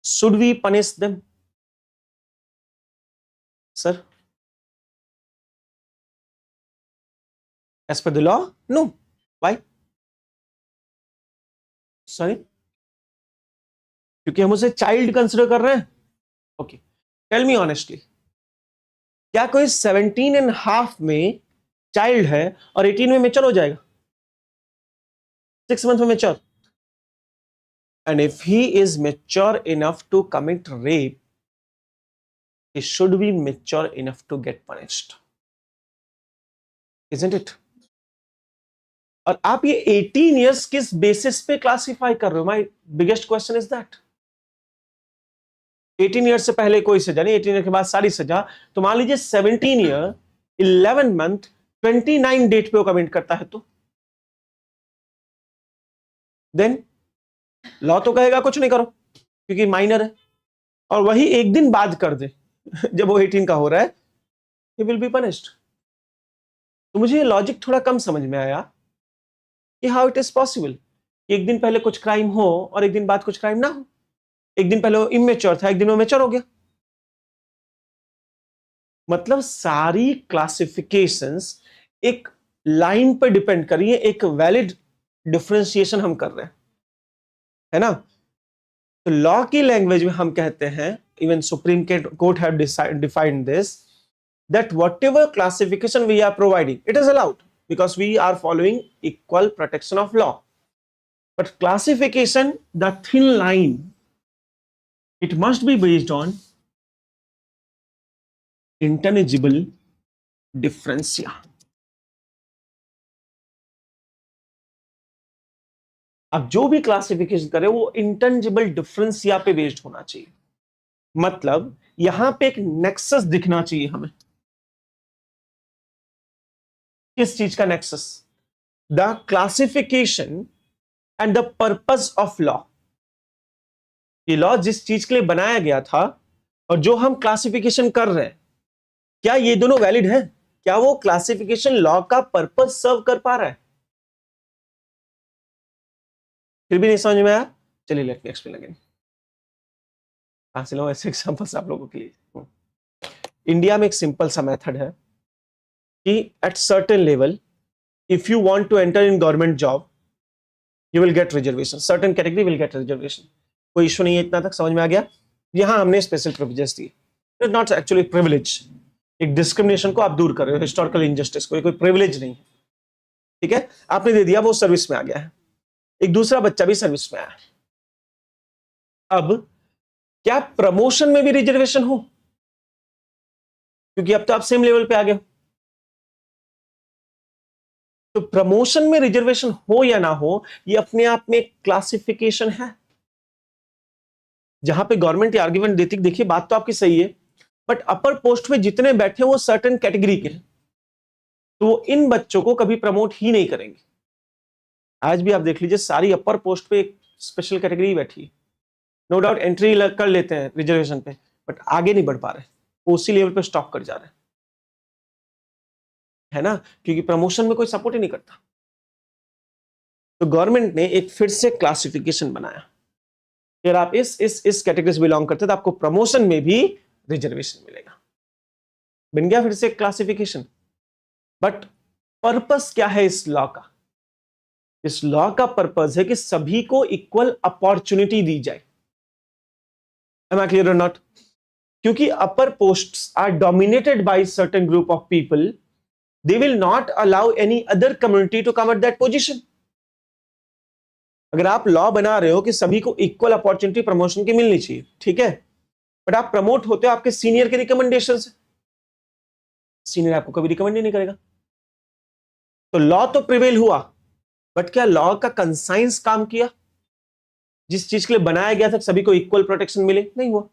Should we punish them? Sir? As per the law? No. Why? Sorry? क्योंकि हम उसे चाइल्ड कंसिडर कर रहे हैं। ओके, टेल मी ऑनेस्टली, क्या कोई 17 एंड हाफ में child है और 18 में मैच्योर हो जाएगा? 6 months में mature. And if he is mature enough to commit rape, he should be mature enough to get punished, isn't it? और आप ये 18 years किस बेसिस पे क्लासिफाई कर रहे हो? My biggest question is that. 18 year से पहले कोई सजा नहीं, 18 ईयर के बाद सारी सजा। तो मान लीजिए 17 ईयर 11 मंथ 29 डेट पे वो कमिट करता है, तो देन लॉ तो कहेगा कुछ नहीं करो क्योंकि माइनर है, और वही एक दिन बाद कर दे जब वो 18 का हो रहा है, ही विल बी पनिश्ड। तो मुझे ये लॉजिक थोड़ा कम समझ में आया कि हाउ इट इज पॉसिबल कि एक दिन पहले कुछ क्राइम हो और एक दिन बाद कुछ क्राइम ना हो। एक दिन पहले वो इमेच्योर था, एक दिन वो मैच्योर हो गया। मतलब सारी क्लासिफिकेशंस एक लाइन पर डिपेंड कर रही है, एक वैलिड डिफरेंशिएशन हम कर रहे हैं, है ना। तो लॉ की लैंग्वेज में हम कहते हैं, even supreme court have defined this, that whatever classification we are providing, it is allowed because we are following equal protection of law. But classification, the thin line, it must be based on intangible differentia. अब जो भी classification करे वो intangible डिफरेंसिया पे based होना चाहिए। मतलब यहां पे एक नेक्सस दिखना चाहिए हमें। किस चीज का nexus? The classification and the purpose of law. ये लॉ जिस चीज के लिए बनाया गया था और जो हम क्लासिफिकेशन कर रहे हैं, क्या ये दोनों वैलिड है? क्या वो क्लासिफिकेशन लॉ का पर्पस सर्व कर पा रहा है? फिर भी नहीं समझ में आया? चलिए लेट मी एक्सप्लेन अगेन। हासिल हो ऐसे एग्जांपल्स आप लोगों के लिए। इंडिया में एक सिंपल सा मेथड है कि at certain level if you want to enter in government job you will get reservation, certain category will get reservation. कोई इशू नहीं है, इतना तक समझ में आ गया। यहां हमने स्पेशल प्रिविलेजेस दिए, it is not actually privilege. एक डिस्क्रिमिनेशन को आप दूर कर रहे हो, हिस्टोरिकल इनजस्टिस को, कोई प्रिविलेज नहीं है, ठीक है। आपने दे दिया, वो सर्विस में आ गया है, एक दूसरा बच्चा भी सर्विस में आया। अब क्या प्रमोशन में भी रिजर्वेशन हो? क्योंकि अब तो आप सेम लेवल पे आ गए हो। तो प्रमोशन में रिजर्वेशन हो या ना हो, ये अपने आप में एक क्लासिफिकेशन है। जहां पे गवर्नमेंट आर्ग्यूमेंट देती, देखिए बात तो आपकी सही है, बट अपर पोस्ट पे जितने बैठे वो सर्टेन कैटेगरी के हैं, तो वो इन बच्चों को कभी प्रमोट ही नहीं करेंगे। आज भी आप देख लीजिए, सारी अपर पोस्ट पे एक स्पेशल कैटेगरी बैठी है। नो डाउट एंट्री कर लेते हैं रिजर्वेशन पे, बट आगे नहीं बढ़ पा रहे, उसी लेवल पे स्टॉप कर जा रहे हैं, है ना, क्योंकि प्रमोशन में कोई सपोर्ट ही नहीं करता। तो गवर्नमेंट ने एक फिर से क्लासिफिकेशन बनाया, अगर आप इस कैटेगरी से बिलोंग करते हैं तो आपको प्रमोशन में भी रिजर्वेशन मिलेगा। बन गया फिर से क्लासिफिकेशन। बट पर्पस क्या है इस लॉ का? इस लॉ का पर्पस है कि सभी को इक्वल अपॉर्चुनिटी दी जाए। Am I clear or not? क्योंकि upper posts are dominated by certain group of people, they will not allow any other community to come at that position. अगर आप लॉ बना रहे हो कि सभी को इक्वल अपॉर्चुनिटी प्रमोशन की मिलनी चाहिए, ठीक है, बट आप प्रमोट होते हो आपके सीनियर के रिकमेंडेशन से, सीनियर आपको कभी रिकमेंड नहीं करेगा। तो लॉ तो प्रिवेल हुआ, बट क्या लॉ का कंसाइंस काम किया? जिस चीज के लिए बनाया गया था सभी को इक्वल प्रोटेक्शन मिले, नहीं हुआ।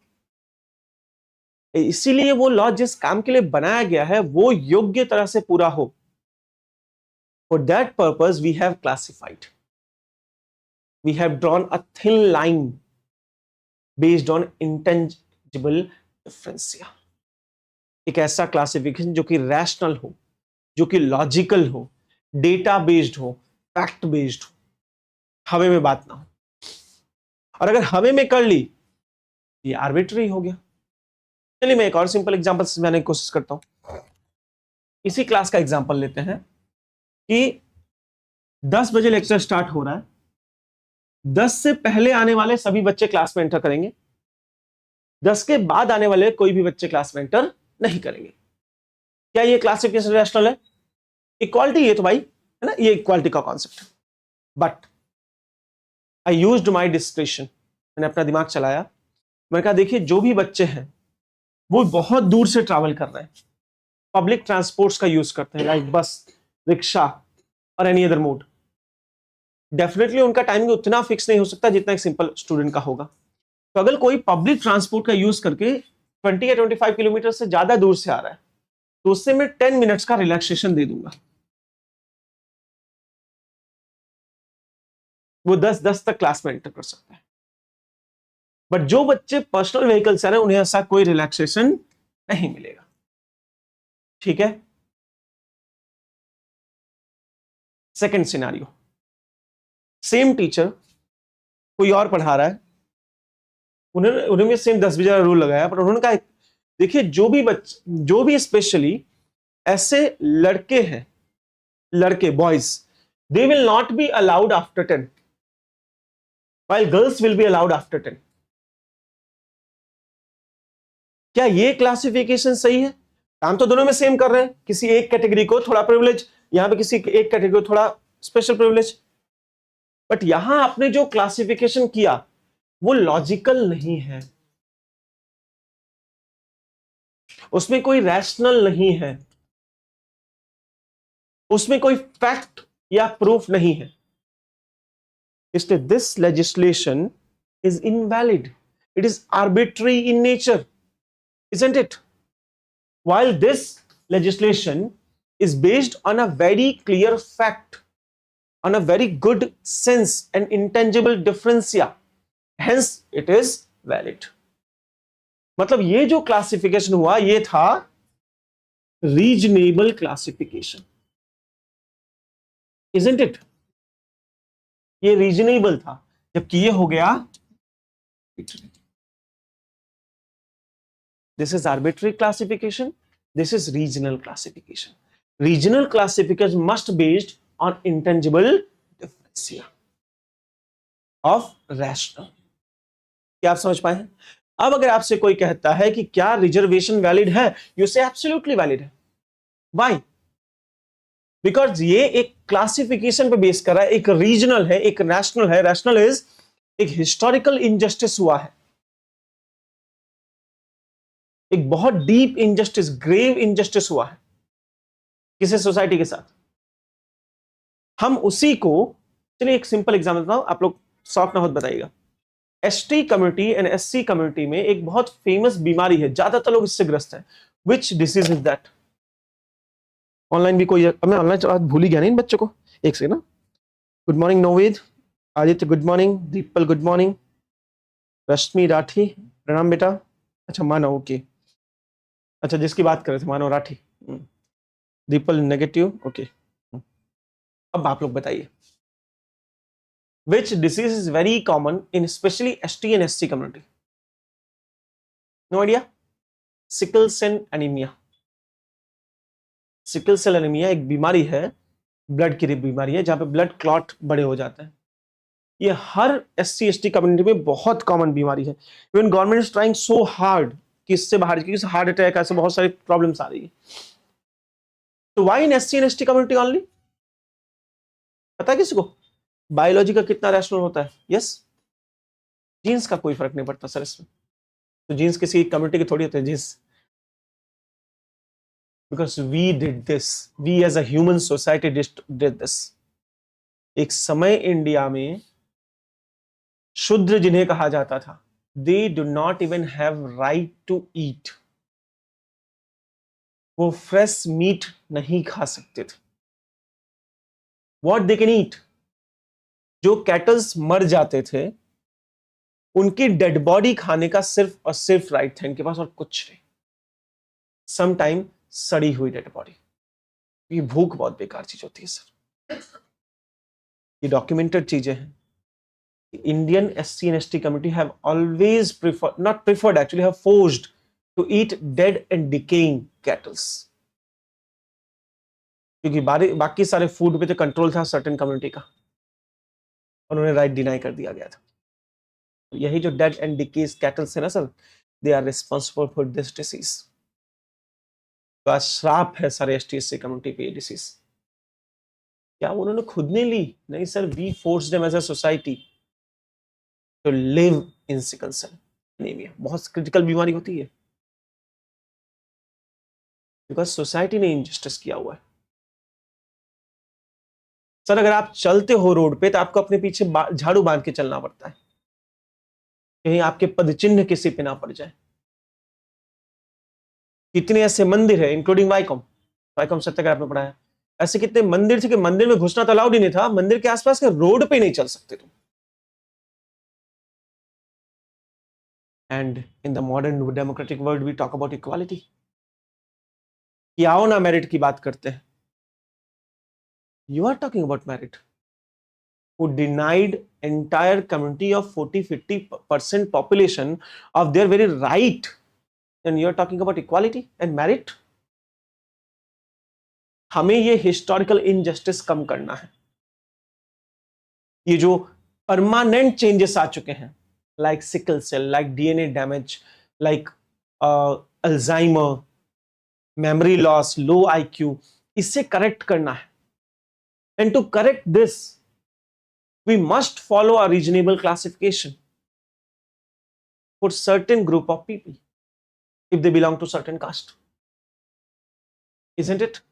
इसीलिए वो लॉ जिस काम के लिए बनाया गया है वो योग्य तरह से पूरा हो। For that purpose we have classified, we have drawn a thin line based on intangible differentia. एक ऐसा क्लासिफिकेशन जो कि रैशनल हो, जो कि लॉजिकल हो, डेटा बेस्ड हो, फैक्ट बेस्ड हो, हवे में बात ना हो। और अगर हवे में कर ली ये आर्बिट्री हो गया। चलिए मैं एक और सिंपल एग्जांपल समझाने की कोशिश करता हूं। इसी क्लास का एग्जांपल लेते हैं कि 10 बजे लेक्चर स्टार्ट हो रहा है, 10 से पहले आने वाले सभी बच्चे क्लास में एंटर करेंगे, 10 के बाद आने वाले कोई भी बच्चे क्लास में एंटर नहीं करेंगे। क्या ये क्लासिफिकेशन रैशनल है? इक्वालिटी ये तो भाई है ना, ये इक्वालिटी का कॉन्सेप्ट है। But I used my description, मैंने अपना दिमाग चलाया, मैंने कहा देखिए जो भी बच्चे हैं वो बहुत दूर से ट्रैवल कर रहे हैं, पब्लिक ट्रांसपोर्ट्स का यूज करते हैं लाइक बस, रिक्शा और एनी अदर मोड, डेफिनेटली उनका टाइमिंग उतना फिक्स नहीं हो सकता जितना एक सिंपल स्टूडेंट का होगा। तो अगर कोई पब्लिक ट्रांसपोर्ट का यूज करके 20 या 25 किलोमीटर से ज्यादा दूर से आ रहा है तो उससे मैं 10 मिनट्स का रिलैक्सेशन दे दूंगा, वो 10 तक क्लास में एंटर कर सकता है। बट जो बच्चे पर्सनल व्हीकल से आ रहे हैं उन्हें ऐसा कोई रिलैक्सेशन नहीं मिलेगा, ठीक है। सेकंड सिनेरियो, सेम टीचर कोई और पढ़ा रहा है, उन्होंने सेम 10 बजे रूल लगाया, पर उन्होंने कहा देखिए जो भी स्पेशली ऐसे लड़के हैं, लड़के boys, they will not be allowed after 10 while girls will be allowed after 10। क्या ये क्लासिफिकेशन सही है? काम तो दोनों में सेम कर रहे हैं, किसी एक कैटेगरी को थोड़ा प्रिविलेज, यहां पे किसी एक कैटेगरी को थोड़ा स्पेशल प्रिविलेज, बट यहां आपने जो क्लासिफिकेशन किया वो लॉजिकल नहीं है, उसमें कोई रैशनल नहीं है, उसमें कोई फैक्ट या प्रूफ नहीं है। इसलिए this legislation is invalid, it is arbitrary in nature, isn't it? While this legislation is based on a very clear fact, on a very good sense and intangible differentia, hence it is valid। मतलब ये जो classification हुआ ये था reasonable classification, isn't it? ये reasonable था, जबकि ये हो गया this is arbitrary classification, this is regional classification। Regional classification must be based on intangible differentia of rational। क्या आप समझ पाए हैं? अब अगर आपसे कोई कहता है कि क्या रिजर्वेशन वैलिड है, यू से एब्सोल्युटली वैलिड है। व्हाई? बिकॉज ये एक क्लासिफिकेशन पे बेस कर रहा है, एक रीजनल है, एक नेशनल है। रैशनल इज एक हिस्टोरिकल इनजस्टिस हुआ है, एक बहुत डीप इनजस्टिस, ग्रेव इनजस्टिस हुआ है किसी सोसाइटी के साथ। हम उसी को, चलिए एक सिंपल एग्जांपल बताऊं, आप लोग शॉक ना हो बताइएगा। ST community and SC community में एक बहुत फेमस बीमारी है, ज्यादातर लोग इससे ग्रस्त हैं। Which disease is that? Online भी कोई, मैं ऑनलाइन भूल ही गया नहीं इन बच्चों को, एक सेकंड ना। Good morning Naved, Aditya good morning, Deepal good morning, Rashmi Rathi प्रणाम बेटा। अच्छा मानव, ओके, अच्छा जिसकी बात कर रहे थे मानव राठी, दीपल नेगेटिव, ओके। अब आप लोग बताइए, which disease is very common in especially ST and SC community? No idea? Sickle cell anemia। Sickle cell anaemia एक बीमारी है, ब्लड की बीमारी है, जहां पे ब्लड क्लॉट बड़े हो जाते हैं। ये हर SC/ST कम्युनिटी में बहुत कॉमन बीमारी है। Even government is trying so hard कि इससे बाहर, क्योंकि हार्ट अटैक ऐसे बहुत सारी प्रॉब्लम्स आ रही है। तो why in SC and ST community only? पता है किसी को बायोलॉजी का कितना रैशनल होता है? यस, जीन्स का कोई फर्क नहीं पड़ता सर इसमें। तो जीन्स किसी कम्युनिटी के थोड़ी होते हैं genes. Because we did this, we as a human society did this. एक समय इंडिया में शूद्र जिन्हें कहा जाता था, they do not even have right to eat. वो फ्रेश मीट नहीं खा सकते थे। What they can eat? जो कैटल्स मर जाते थे उनकी डेड बॉडी खाने का सिर्फ और सिर्फ राइट था इनके पास, और कुछ नहीं। समटाइम सड़ी हुई डेड बॉडी। ये भूख बहुत बेकार चीज होती है सर, ये डॉक्यूमेंटेड चीजें हैं। Indian SC and ST community have always not preferred, actually have forced to eat dead and decaying cattles. क्योंकि बाकी सारे फूड पे तो कंट्रोल था सर्टेन कम्युनिटी का, उन्होंने राइट डिनाई कर दिया गया था। यही जो डेड एंड डिकेज कैटल्स है ना sir, they are responsible for this disease. तो आज श्राप है सारे ST/SC कम्युनिटी पे ये डिसीज। क्या उन्होंने खुद ने ली? नहीं sir, we forced them as a society to live in sickle cell anemia। बहुत क्रिटिकल बीमारी होती है बिकॉज सोसाइटी ने इनजस्टिस किया हुआ है। सर अगर आप चलते हो रोड पे तो आपको अपने पीछे झाड़ू बांध के चलना पड़ता है, कहीं आपके पद चिन्ह किसी पे ना पड़ जाए। कितने ऐसे मंदिर है, इंक्लूडिंग वाइकॉम सत्याग्रह में पढ़ा है, ऐसे कितने मंदिर थे कि मंदिर में घुसना तो अलाउड ही नहीं था, मंदिर के आसपास के रोड पे नहीं चल सकते तुम। And in the modern democratic world we talk about equality। कि आओ ना मेरिट की बात करते हैं। You are talking about merit, who denied entire community of 40-50% population of their very right, and you are talking about equality and merit। हमें ये historical injustice कम करना है। ये जो परमानेंट चेंजेस आ चुके हैं, like sickle cell, like DNA damage, like Alzheimer, memory loss, low IQ, इसे correct करना है। And to correct this, we must follow a reasonable classification for certain group of people if they belong to certain caste, isn't it?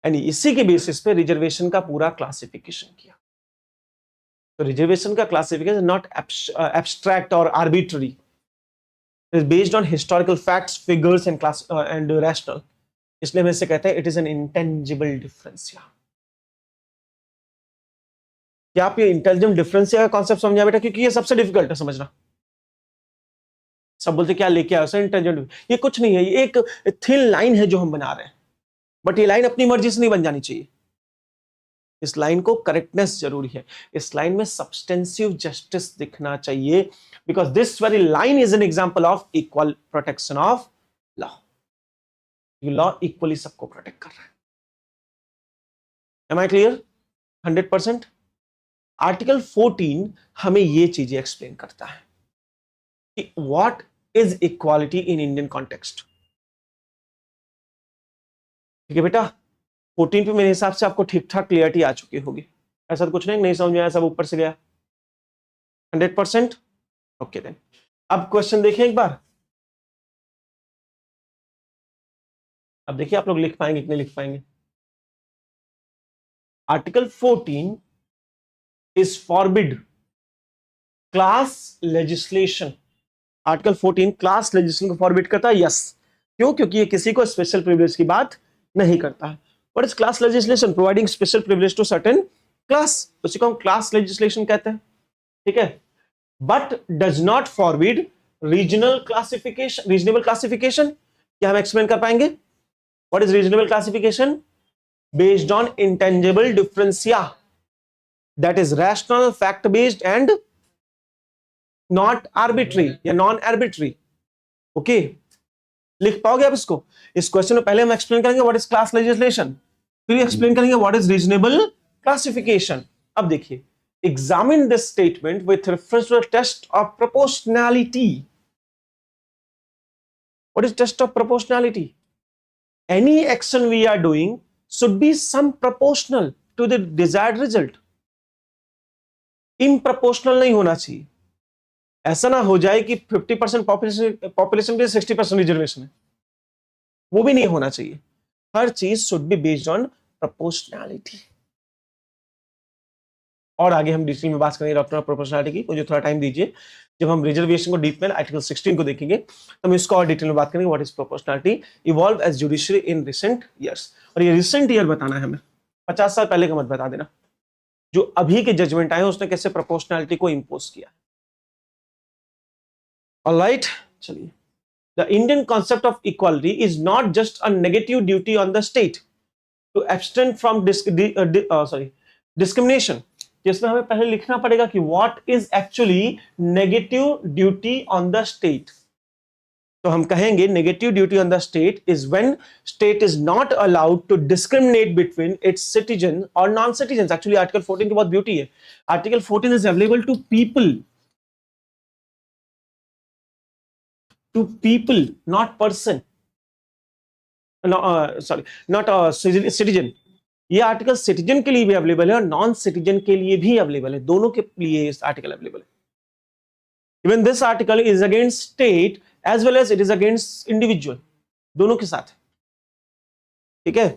And इसी के basis पे reservation का पूरा classification किया। तो रिजर्वेशन का क्लासिफिकेशन नॉट एब्स्ट्रैक्ट और arbitrary, is based on historical facts, figures and class and rational. इसलिए हम इसे कहते हैं it is an intangible differentia. क्या आप ये इंटेलिजेंट डिफरेंशिया का कॉन्सेप्ट समझा बेटा? क्योंकि ये सबसे डिफिकल्ट है समझना। सब बोलते क्या लेके आए सर इंटेलिजेंट, ये कुछ नहीं है, ये एक थिन लाइन है जो हम बना रहे हैं, बट ये लाइन अपनी मर्जी से नहीं बन जानी चाहिए। इस लाइन को करेक्टनेस जरूरी है, इस लाइन में सब्सटेंसिव जस्टिस दिखना चाहिए, because this very line is an example of equal protection of law. ये लॉ इक्वली सबको प्रोटेक्ट कर रहा है। M I clear? 100%। आर्टिकल 14 हमें ये चीजें एक्सप्लेन करता है कि what is equality in Indian context. ठीक है बेटा, 14 पे मेरे हिसाब से आपको ठीक ठाक क्लियरिटी आ चुकी होगी। ऐसा तो कुछ नहीं समझ में आया, सब ऊपर से गया। 100%। ओके देन, अब क्वेश्चन देखें एक बार। अब देखिए आप लोग लिख पाएंगे कितने लिख पाएंगे। Article 14 is forbid class legislation. Article 14 class legislation को फॉरबिड करता है। यस, क्यों? क्योंकि ये किसी को स्पेशल प्रिविलेज की बात नहीं करता है। What is class legislation? Providing special privilege to certain class, उसी को हम class legislation कहते हैं। ठीक है, but does not forbid regional classification, reasonable classification। क्या हम एक्सप्लेन कर पाएंगे? What is reasonable classification? Based on intangible differentia, that is rational, fact based and not arbitrary या non arbitrary। ओके, लिख पाओगे आप इसको? इस क्वेश्चन में पहले हम एक्सप्लेन करेंगे व्हाट इज क्लास लेजिस्लेशन, फिर एक्सप्लेन करेंगे व्हाट इज रीजनेबल क्लासिफिकेशन। अब देखिए, examine this statement with reference to the test of proportionality. What is test of proportionality? Any action we are doing should be some proportional to the desired result. Improportional नहीं होना चाहिए. ऐसा ना हो जाए कि 50% पॉपुलेशन के 60% रिजर्वेशन है, वो भी नहीं होना चाहिए. हर चीज should be based on proportionality. और आगे हम डिटेल में बात करेंगे डॉक्टर ऑफ प्रोपोर्शनैलिटी की. मुझे थोड़ा टाइम दीजिए. जब हम रिजर्वेशन को डीप में आर्टिकल 16 को देखेंगे तो हम इसको और डिटेल में बात करेंगे. What is proportionality evolve as judiciary in recent years. और ये रिसेंट ईयर बताना है हमें, 50 साल पहले का मत बता देना. जो अभी के जजमेंट आए उसने कैसे प्रोपोर्शनैलिटी को इंपोज किया. ऑलराइट, चलिए. The Indian concept of equality is not just a negative duty on the state to abstain from discrimination. जिसमें हमें पहले लिखना पड़ेगा कि what is actually negative duty on the state. तो हम कहेंगे negative duty on the state is when state is not allowed to discriminate between its citizens or non-citizens. Actually Article 14 की बहुत beauty है. Article 14 is available to people. To people, not person. No, sorry, not a citizen. ये article citizen के लिए भी available है और non citizen के लिए भी अवेलेबल है. दोनों के लिए इस आर्टिकल अवेलेबल है. Even this article is against state as well as it is against individual. दोनों के साथ है. ठीक है.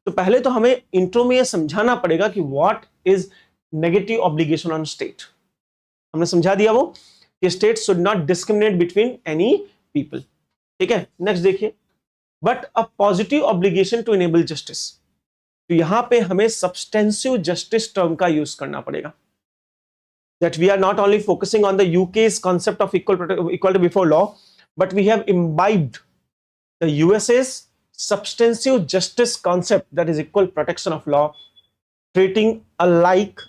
तो पहले तो हमें इंट्रो में यह समझाना पड़ेगा कि what is negative obligation on state. हमने समझा दिया वो कि state should not discriminate between any people. ठीक है. नेक्स्ट देखिए. But a positive obligation to enable justice. तो यहां पे हमें सब्सटेंसिव जस्टिस टर्म का यूज करना पड़ेगा. That we are not only focusing on the UK's concept of equality before law, but we have imbibed the USA's substantive justice concept, that is equal protection of law, treating alike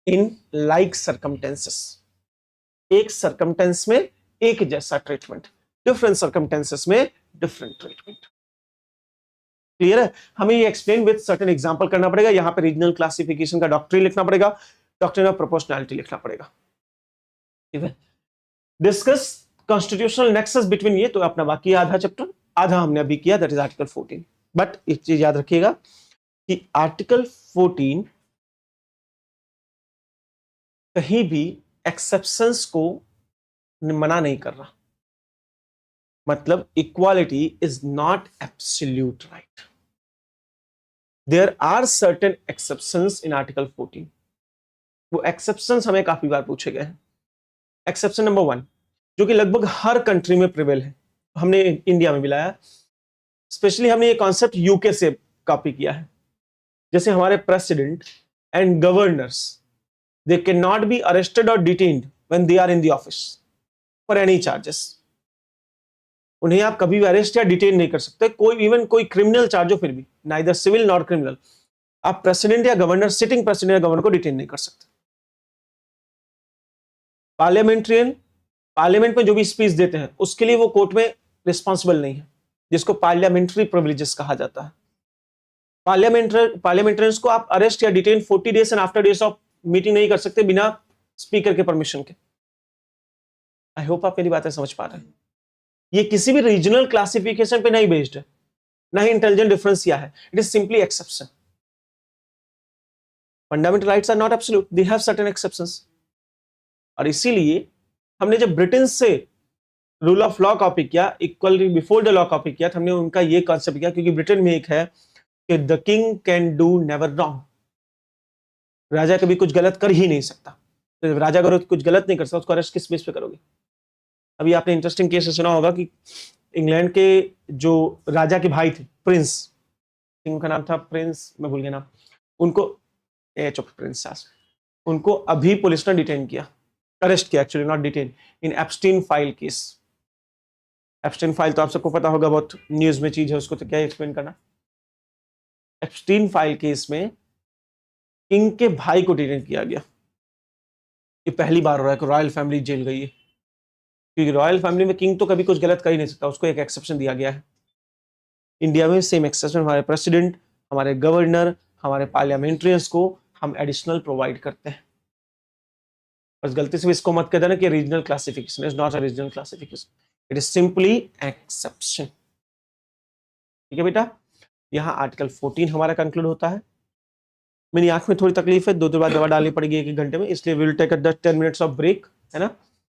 in like circumstances. एक circumstance में एक जैसा treatment, different circumstances में different treatment. Clear है. हमें ये explain with certain example करना पड़ेगा. यहां पे रीजनल क्लासिफिकेशन का डॉक्ट्रिन लिखना पड़ेगा, डॉक्ट्रिन ऑफ प्रोपोर्शनैलिटी लिखना पड़ेगा. ठीक है. Discuss constitutional nexus between. ये तो अपना बाकी आधा चैप्टर, आधा हमने अभी किया, दैट इज आर्टिकल 14. बट एक चीज याद रखिएगा कि आर्टिकल 14 कहीं भी एक्सेप्शंस को मना नहीं कर रहा. मतलब equality is not absolute right. There are certain exceptions in article 14. वो एक्सेप्शंस हमें काफी बार पूछे गए हैं. एक्सेप्शन नंबर 1 जो कि लगभग हर कंट्री में प्रिवेल है, हमने इंडिया में भी लाया. स्पेशली हमने ये कॉन्सेप्ट यूके से कॉपी किया है. जैसे हमारे president and governors, they can not be arrested और detained when they are in the office for any charges. उन्हें आप कभी भी अरेस्ट या डिटेन नहीं कर सकते. कोई इवन कोई क्रिमिनल चार्ज हो फिर भी, नाइदर सिविल नॉर क्रिमिनल, आप प्रेसिडेंट या गवर्नर, सिटिंग प्रेसिडेंट या गवर्नर को डिटेन नहीं कर सकते. पार्लियामेंट्रियन पार्लियामेंट में जो भी स्पीच देते हैं उसके लिए वो कोर्ट में रिस्पॉन्सिबल नहीं है, जिसको पार्लियामेंट्री प्रिविलेजेस कहा जाता है. पार्लियामेंट्रियंस को आप अरेस्ट या detain 40 days and after days of meeting नहीं कर सकते बिना स्पीकर के परमिशन के. आई होप आप मेरी बातें समझ पा रहे हैं. ये किसी भी रीजनल क्लासिफिकेशन पे नहीं बेस्ड है, ना ही इंटेलिजेंट डिफरेंस किया है. It is simply exception. Fundamental rights are not absolute, they have certain exceptions. और इसीलिए हमने जब ब्रिटेन से रूल ऑफ लॉ कॉपी किया, equality before the law copy किया, तो हमने उनका ये कॉन्सेप्ट किया क्योंकि ब्रिटेन में एक है कि the king can do never wrong. राजा कभी कुछ गलत कर ही नहीं सकता. तो राजा अगर कुछ गलत नहीं कर सकता उसको अरेस्ट किस बेस पे करोगे. अभी आपने इंटरेस्टिंग केस सुना होगा कि इंग्लैंड के जो राजा के भाई थे, प्रिंस, उनका नाम था प्रिंस, मैं भूल गया नाम, उनको प्रिंस सास, उनको अभी पुलिस ने डिटेन किया, अरेस्ट किया, actually not detain, in Epstein file case. Epstein file तो आप सबको पता होगा, बहुत न्यूज में चीज है, उसको तो क्या एक्सप्लेन करना. एप्स्टीन फाइल केस में किंग के भाई को डिटेन किया गया. ये पहली बार हो रहा है कि रॉयल फैमिली जेल गई है, क्योंकि रॉयल फैमिली में किंग तो कभी कुछ गलत कर ही नहीं सकता, उसको एक एक्सेप्शन दिया गया है. इंडिया में सेम एक्सेप्शन हमारे प्रेसिडेंट, हमारे गवर्नर, हमारे पार्लियामेंट्रियंस को हम एडिशनल प्रोवाइड करते हैं. बस गलती से भी इसको मत कह देना कि regional classification is not a regional classification, it is simply exception. ठीक है बेटा, यहाँ आर्टिकल 14 हमारा कंक्लूड होता है। मेरी आंख में थोड़ी तकलीफ है, 2 बार दवा डालनी पड़ेगी 1 घंटे में, इसलिए will take 10 minutes of break, है ना।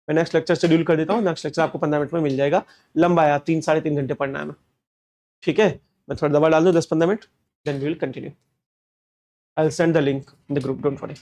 मैं नेक्स्ट लेक्चर शेड्यूल कर देता हूँ, नेक्स्ट लेक्चर आपको 15 मिनट में मिल जाएगा। लंबा है, 3-3.5 घंटे पढ़ना है मैं। ठीक है, मैं थोड़ा दवा डाल दूँ 10-15 minute, then we will continue. I will send the link in the group, don't worry.